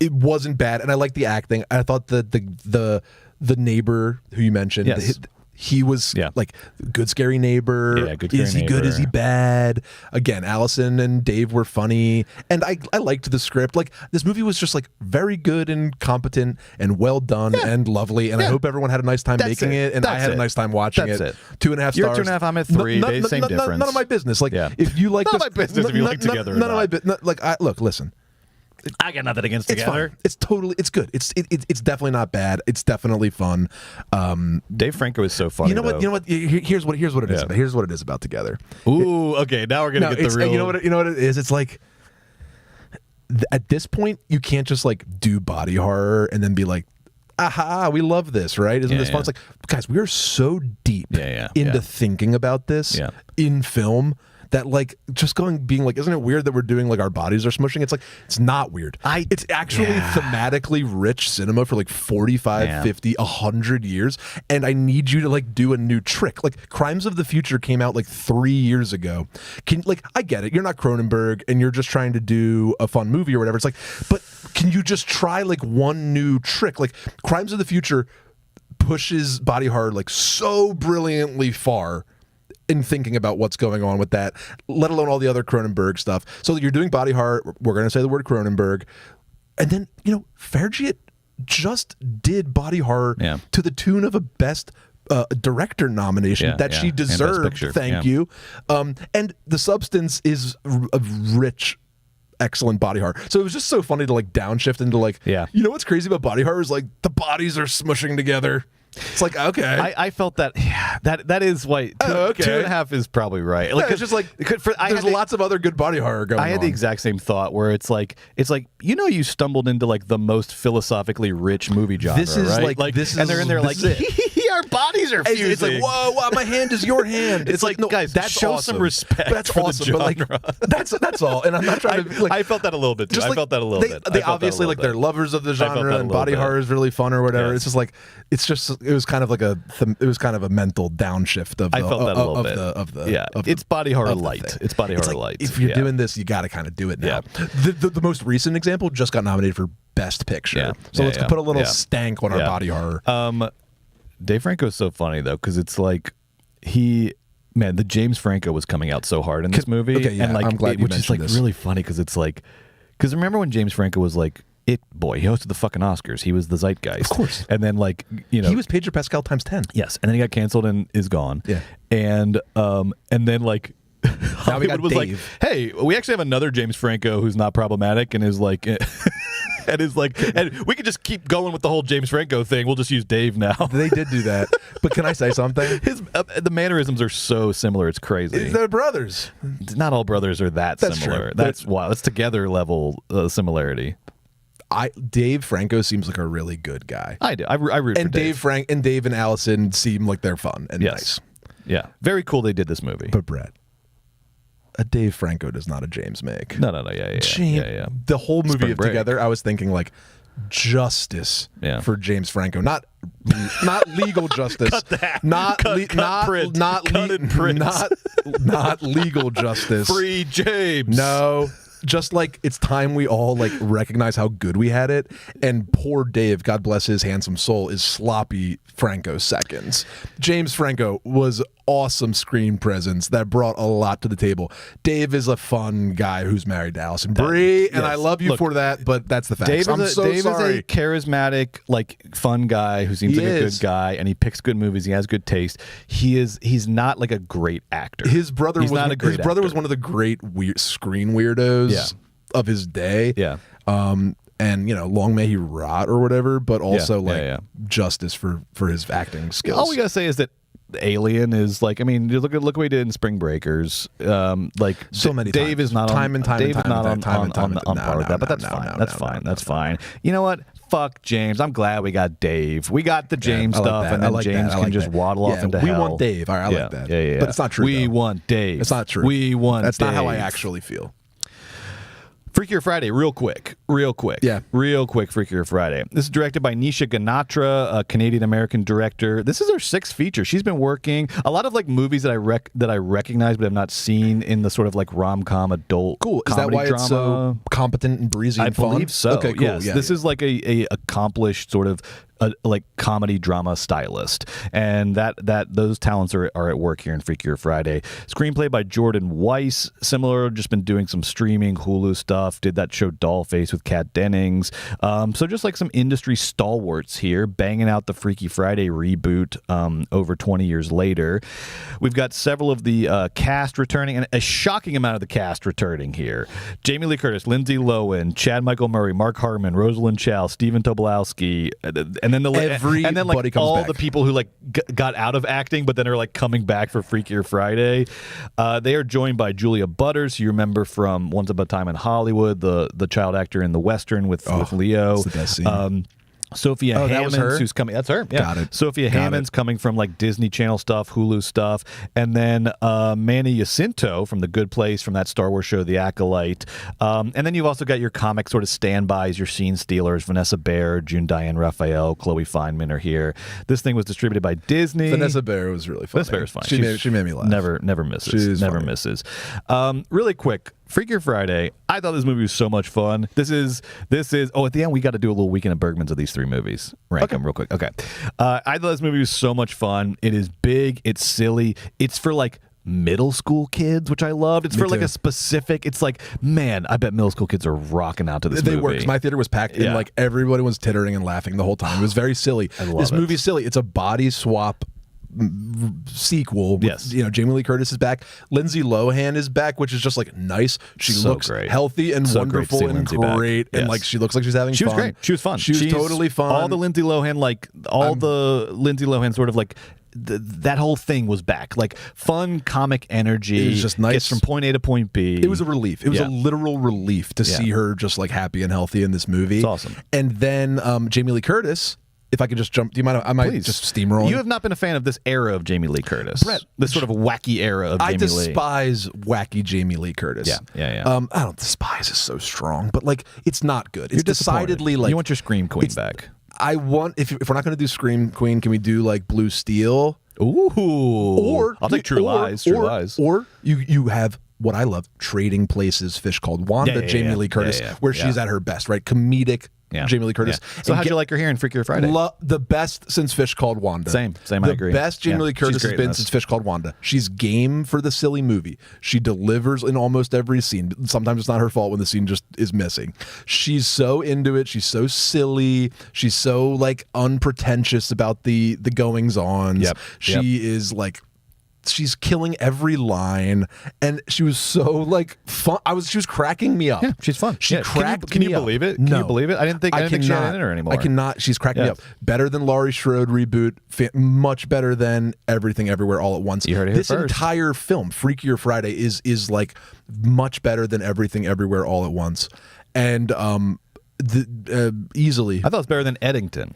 It wasn't bad, and I liked the acting. I thought the neighbor who you mentioned, yes. He was like good scary neighbor. Yeah, good scary Is he neighbor. good? Is he bad? Again, Allison and Dave were funny, and I liked the script. Like this movie was just like very good and competent and well done and lovely. And I hope everyone had a nice time making it, and I had a nice time watching it. 2.5 stars. You're 2.5. I'm at 3. Same difference. None of my business. Like if you like none of my business if you like Together. None of my business. Like look, listen. I got nothing against Together. It's good. It's definitely not bad. It's definitely fun. Dave Franco is so funny. You know what? Here's what it is. Here's what it is about Together. Ooh, okay. Now we're gonna get the real. You know what it is? It's like at this point you can't just like do body horror and then be like, aha, we love this, right? Isn't this fun? It's like, guys, we are so deep into thinking about this in film. That like just being like, isn't it weird that we're doing like our bodies are smushing? It's like, it's not weird. It's actually thematically rich cinema for like 45, 50, 100 years. And I need you to like do a new trick. Like Crimes of the Future came out like 3 years ago. I get it. You're not Cronenberg and you're just trying to do a fun movie or whatever. It's like, but can you just try like one new trick? Like Crimes of the Future pushes body horror like so brilliantly far in thinking about what's going on with that, let alone all the other Cronenberg stuff. So you're doing body horror. We're going to say the word Cronenberg. And then, Fargiet just did body horror to the tune of a best director nomination that she deserved. Thank you. And the substance is a rich, excellent body horror. So it was just so funny to like downshift into like, you know what's crazy about body horror is like the bodies are smushing together. It's like, okay. I felt that that is why 2.5 is probably right. Like, it's just like there's lots of other good body horror going on. I had the exact same thought where it's like you stumbled into like the most philosophically rich movie genre. This is right? And they're in there like our bodies are fusing. It's like whoa, my hand is your hand. It's like no, guys, that's show awesome. some respect. That's for awesome. The but like that's all. And I'm not trying to. Like, I felt that a little bit too. I felt that a little bit. They obviously like they're lovers of the genre and body horror is really fun or whatever. Yes. It's just like it was kind of like a mental downshift of I felt that a little bit. It's body horror light. It's body horror light. If you're doing this, you got to kind of do it now. The most recent example just got nominated for Best Picture. So let's put a little stank on our body horror. Dave Franco is so funny though, because it's like the James Franco was coming out so hard in this movie, and like I'm glad you which is like this. really funny because it's like remember when James Franco was like it boy, he hosted the fucking Oscars, he was the zeitgeist, of course, and then like he was Pedro Pascal times 10. Yes, and then he got canceled and is gone. Yeah, and then like. Hollywood was Dave. like, hey, we actually have another James Franco who's not problematic and is like, and we could just keep going with the whole James Franco thing. We'll just use Dave now. They did do that, but can I say something? The mannerisms are so similar. It's crazy. They're brothers. Not all brothers are that's similar. True. That's wow. That's together level similarity. Dave Franco seems like a really good guy. I do. I root for Dave. And Dave and Allison seem like they're fun and nice. Yeah, very cool. They did this movie, but Brett. A Dave Franco does not a James make. No. Yeah. The whole movie together, I was thinking like justice for James Franco, not legal justice, cut that. Not legal justice. Free James. No. Just like it's time we all like recognize how good we had it, and poor Dave, God bless his handsome soul, is sloppy Franco seconds. James Franco was awesome screen presence that brought a lot to the table. Dave is a fun guy who's married to Allison Brie, and I love you for that, but that's the fact. Dave is a charismatic, like fun guy who seems like a good guy, and he picks good movies. He has good taste. He's not like a great actor. His brother was one of the great screen weirdos of his day. Yeah. And long may he rot or whatever, but also justice for his acting skills. All we gotta say is that Alien is like, I mean, look what he did in Spring Breakers. Like so many Dave times. is not time on and time Dave and is not time on par with that, but that's fine. That's fine. You know what? Fuck James. I'm glad we got Dave. We got the James stuff, and then James can just waddle off into hell. We want Dave. All right, I like that. Yeah. But it's not true. We want Dave. It's not true. We want That's Dave. not how I actually feel. Freakier Friday, real quick. Yeah. Real quick, Freakier Friday. This is directed by Nisha Ganatra, a Canadian-American director. This is her 6th feature. She's been working a lot of like movies that I recognize but have not seen in the sort of like rom-com adult cool. Is that why drama. It's so competent and breezy and fun? I believe so. Okay, cool. Yes. This is like a accomplished sort of like comedy drama stylist, and that those talents are at work here in Freakier Friday. Screenplay by Jordan Weiss. Similar, just been doing some streaming Hulu stuff. Did that show Dollface with Kat Dennings. So just like some industry stalwarts here, banging out the Freaky Friday reboot over 20 years later. We've got several of the cast returning, and a shocking amount of the cast returning here. Jamie Lee Curtis, Lindsay Lohan, Chad Michael Murray, Mark Harmon, Rosalind Chow, Stephen Tobolowsky, and then like all back. The people who like got out of acting but then are like coming back for Freakier Friday. They are joined by Julia Butters, who you remember from Once Upon a Time in Hollywood, the child actor in the Western with Leo. That's the best scene. Sophia Hammonds, who's coming. That's her. Yeah. Got it. Sophia Hammonds coming from like Disney Channel stuff, Hulu stuff, and then Manny Jacinto from The Good Place, from that Star Wars show, The Acolyte. And then you've also got your comic sort of standbys, your scene stealers. Vanessa Bayer, June Diane Raphael, Chloe Fineman are here. This thing was distributed by Disney. Vanessa Bayer was really funny. Vanessa Bayer was fine. She made me laugh. Never misses. Never misses. Really quick. Freakier Friday. I thought this movie was so much fun. This is. Oh, at the end we got to do a little weekend of Bergman's of these 3 movies. Rank them real quick. Okay. I thought this movie was so much fun. It is big. It's silly. It's for like middle school kids, which I loved. It's for like a specific. It's like, man, I bet middle school kids are rocking out to this movie. They were. My theater was packed, and like everybody was tittering and laughing the whole time. It was very silly. This movie's silly. It's a body swap sequel. With, you know, Jamie Lee Curtis is back. Lindsay Lohan is back, which is just like nice. She looks healthy and wonderful and great, and like she looks like she's having fun. She was great. She was fun. She's totally fun. All the Lindsay Lohan, like the Lindsay Lohan sort of like. That whole thing was back, like fun comic energy. It was just nice. Gets from point A to point B. It was a relief. It was a literal relief to see her just like happy and healthy in this movie. It's awesome. And then Jamie Lee Curtis. If I could just jump, do you mind? I might just steamroll. You have not been a fan of this era of Jamie Lee Curtis, Brett. This sort of wacky era of Jamie Lee. I despise wacky Jamie Lee Curtis. Yeah. I don't despise is so strong, but like it's not good. It's decidedly like you want your Scream Queen back. I want if we're not going to do Scream Queen, can we do like Blue Steel? Ooh, or I'll take True Lies. Or you have what I love: Trading Places, Fish Called Wanda, Jamie Lee Curtis, where she's at her best, right? Comedic. Jamie Lee Curtis. So how'd you like her here in Freakier Friday? The best since Fish Called Wanda. Same. I agree. The best Jamie Lee Curtis has been since Fish Called Wanda. She's game for the silly movie. She delivers in almost every scene. Sometimes it's not her fault when the scene just is missing. She's so into it. She's so silly. She's so like unpretentious about the goings ons. She is like. She's killing every line, and she was so like fun. She was cracking me up. Yeah, she's fun. She cracked Can me you up. believe it? No. Can you believe it? I didn't think she had in her anymore. I cannot. She's cracking me up. Better than Laurie Strode reboot. Much better than Everything Everywhere All at Once. You heard it here this first. entire film, Freakier Friday, is like much better than Everything Everywhere All at Once, and easily. I thought it was better than Eddington.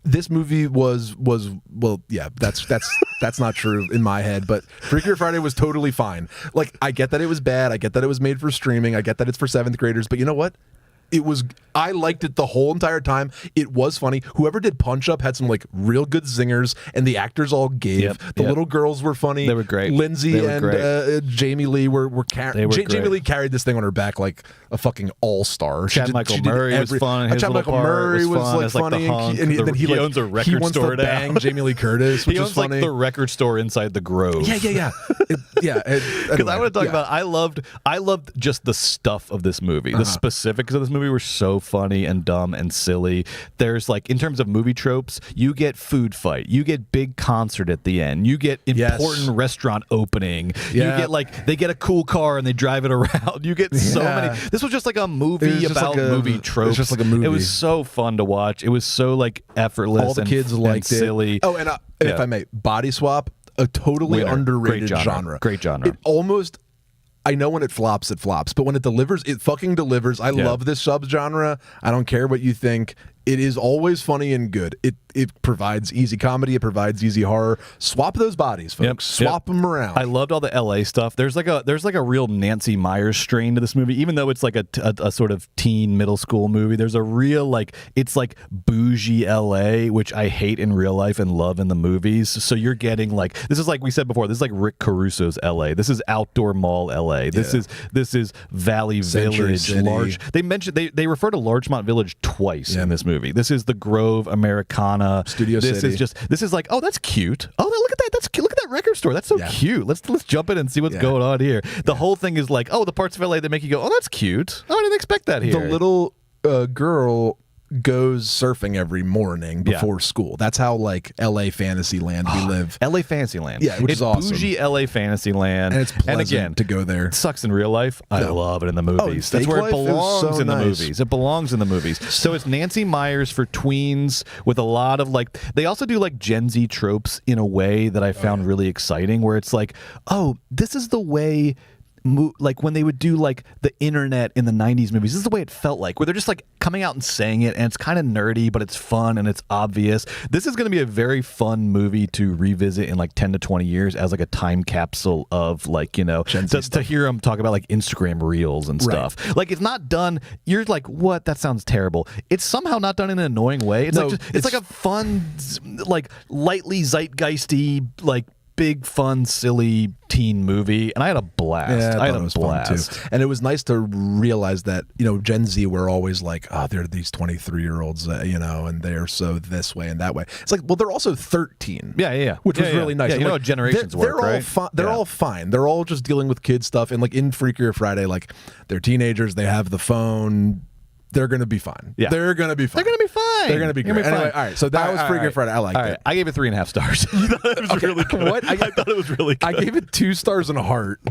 This movie was well, yeah, that's not true in my head, but Freakier Friday was totally fine. Like, I get that it was bad, I get that it was made for streaming, I get that it's for 7th graders, but you know what? I liked it the whole entire time. It was funny. Whoever did Punch Up had some like real good zingers, and the actors all gave. The little girls were funny. They were great. Lindsay and Jamie Lee were carrying. Jamie Lee carried this thing on her back like a fucking all-star. Chad Michael Murray was fun. Chad Michael Murray was like funny, and then he owns a record wants store to bang Jamie Lee Curtis, which he is owns funny. Like the record store inside the Grove. Yeah. Because I want to talk about. I loved just the stuff of this movie. The specifics of this movie were so funny and dumb and silly. There's like, in terms of movie tropes, you get food fight, you get big concert at the end, you get important restaurant opening, you get like they get a cool car and they drive it around. You get so many. This was just like a movie about movie tropes. It was just like a movie. It was so fun to watch. It was so like effortless. All the kids liked it. Silly. Oh, and if I may, Body Swap, a totally underrated genre. Great genre. It almost. I know when it flops, but when it delivers, it fucking delivers. I love this subgenre. I don't care what you think. It is always funny and good. It provides easy comedy. It provides easy horror. Swap those bodies, folks. Swap them around. I loved all the LA stuff. There's like a real Nancy Myers strain to this movie, even though it's like a sort of teen middle school movie. There's a real like, it's like bougie LA, which I hate in real life and love in the movies. So you're getting like, this is like we said before, this is like Rick Caruso's LA. This is outdoor mall LA. This is Valley Century Village. City. They mentioned they refer to Larchmont Village twice in this movie. This is the Grove Americana. Studio City. This is like, oh, that's cute. Oh, look at that. That's cute. Look at that record store. That's so cute. Let's jump in and see what's going on here. The whole thing is like, oh, the parts of LA that make you go, oh, that's cute. Oh, I didn't expect that here. The little girl goes surfing every morning before school. That's how like LA Fantasyland we live. LA Fantasyland. Yeah, which is awesome. Bougie LA Fantasyland. And it's pleasant again, to go there. It sucks in real life. I love it in the movies. That's where it belongs in the movies. It belongs in the movies. So it's Nancy Myers for tweens with a lot of like, they also do like Gen Z tropes in a way that I found really exciting, where it's like, oh, this is the way like when they would do like the internet in the 90s movies, this is the way it felt like, where they're just like coming out and saying it, and it's kind of nerdy, but it's fun and it's obvious. This is going to be a very fun movie to revisit in like 10 to 20 years as like a time capsule of like, you know, to hear them talk about like Instagram reels and stuff. Like, it's not done. You're like, what? That sounds terrible. It's somehow not done in an annoying way. It's it's like a fun, like lightly zeitgeisty, like big, fun, silly teen movie, and I had a blast. Yeah, I had a blast too. And it was nice to realize that, you know, Gen Z were always like, oh, they're these 23-year-olds, you know, and they're so this way and that way. It's like, well, they're also 13. Yeah. Which was really nice. Yeah, you know like, how generations work, right? They're all fine. They're all just dealing with kid stuff. And like in Freakier Friday, like they're teenagers. They have the phone. they're going to be fine. Yeah. They're going to be fine. They're going to be fine. They're going to be great. Anyway, all right. So that was Freakier Friday. I liked it. I gave it 3.5 stars. It was really good. What? I thought it was really good. I gave it 2 stars and a heart.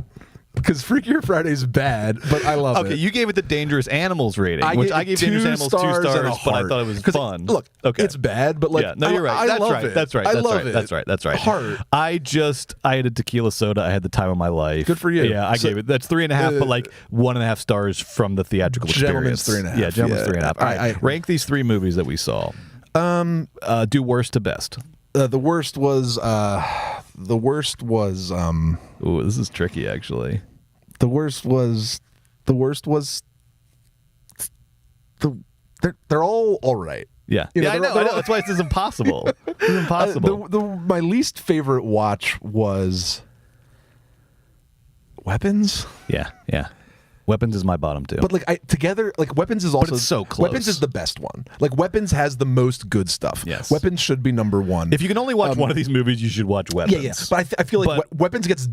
Because Freakier Friday's bad, but I love it. Okay, you gave it the Dangerous Animals rating, which I gave Dangerous Animals 2 stars, but I thought it was fun. Look, okay. It's bad, but like, yeah, no, you're right. I love right. it. That's right. I That's love right. it. That's right. That's right. Heart. I had a tequila soda. I had the time of my life. Good for you. Yeah, I gave it. That's 3.5, but like 1.5 stars from the theatrical experience. Gentleman's 3.5. Yeah, Gentleman's 3.5. All right, rank these 3 movies that we saw. Do worst to best. The worst was. Ooh, this is tricky, actually. The worst was. They're all right. Yeah, You know, I know. That's why this is impossible. It's impossible. My least favorite watch was Weapons. Yeah. Weapons is my bottom 2. But like Weapons is also it's so close. Weapons is the best one. Like Weapons has the most good stuff. Yes. Weapons should be number 1. If you can only watch one of these movies, you should watch Weapons. Yeah. But I feel like Weapons gets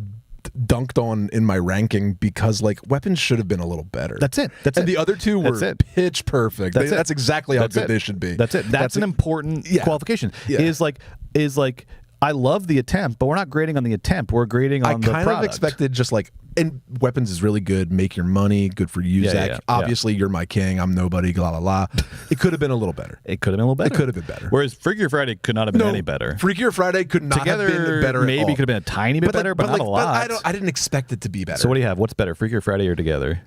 dunked on in my ranking because like Weapons should have been a little better. That's it. And the other 2 were pitch perfect. That's exactly how good they should be. That's it. That's an important qualification. Yeah. Is like I love the attempt, but we're not grading on the attempt. We're grading on the product. I kind of expected just like, and Weapons is really good. Make your money. Good for you, Zach. Obviously, you're my king. I'm nobody. La la la. It could have been a little better. It could have been a little better. It could have been better. Whereas Freakier Friday could not have been any better. Freakier Friday could not have been better. Maybe at all. could have been a tiny bit better, but not a lot. But I didn't expect it to be better. So what do you have? What's better, Freakier Friday or Together?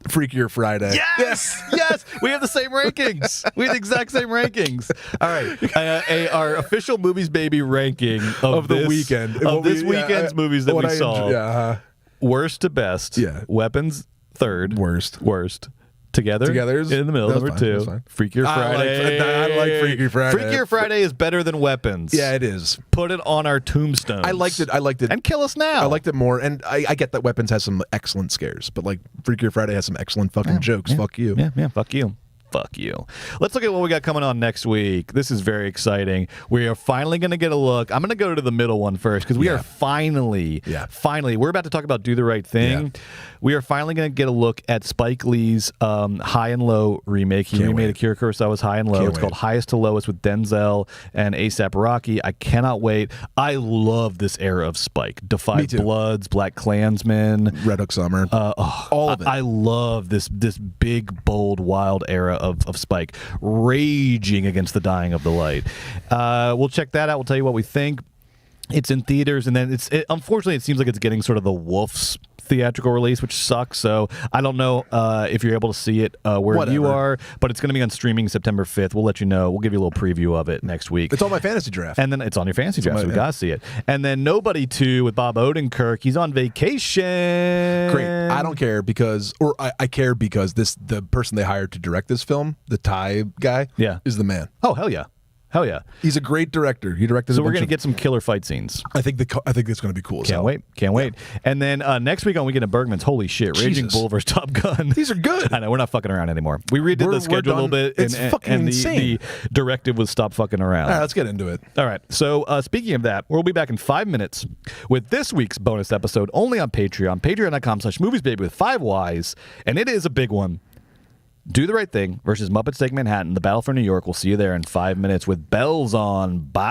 Freakier Friday. Yes, yes, we have the same rankings. We have the exact same rankings. All right, our official Movies Baby ranking of the weekend of this weekend's movies that we saw. Worst to best. Yeah. Weapons third. Worst. Together's in the middle. Number 2. Freakier Friday. I like Freakier Friday. Freakier Friday is better than Weapons. Yeah, it is. Put it on our tombstones. I liked it. And Kill Us Now. I liked it more. And I get that Weapons has some excellent scares, but like Freakier Friday has some excellent fucking jokes. Yeah, fuck you. Yeah, fuck you. Fuck you. Let's look at what we got coming on next week. This is very exciting. We are finally going to get a look. I'm going to go to the middle one first because we are finally, we're about to talk about Do the Right Thing. Yeah. We are finally going to get a look at Spike Lee's High and Low remake. He remade Akira Kurosawa's High and Low. It's called Highest to Lowest with Denzel and A$AP Rocky. I cannot wait. I love this era of Spike. Defy Bloods, Black Klansman, Red Hook Summer. All of it. I love this big, bold, wild era of Spike raging against the dying of the light. We'll check that out. We'll tell you what we think. It's in theaters, and then unfortunately it seems like it's getting sort of the Wolf's theatrical release, which sucks. So I don't know if you're able to see it where you are, but it's going to be on streaming September 5th. We'll let you know. We'll give you a little preview of it next week. It's on my fantasy draft. And then it's on your fantasy draft, so we got to see it. And then Nobody 2 with Bob Odenkirk. He's on vacation. Great. I don't care because, or I care because the person they hired to direct this film, the Thai guy, is the man. Oh, hell yeah. Hell yeah. He's a great director. He directed So we're going to get some killer fight scenes. I think it's going to be cool. Can't wait. And then next week on Weekend of Bergman's, holy shit, Raging Bull versus Top Gun. These are good. I know, we're not fucking around anymore. We redid the schedule a little bit. It's fucking insane. The directive was stop fucking around. All right, let's get into it. All right. So speaking of that, we'll be back in 5 minutes with this week's bonus episode only on Patreon. Patreon.com/moviesbaby with 5 Ys. And it is a big one. Do the Right Thing versus Muppets Take Manhattan, the battle for New York. We'll see you there in 5 minutes with bells on. Bye.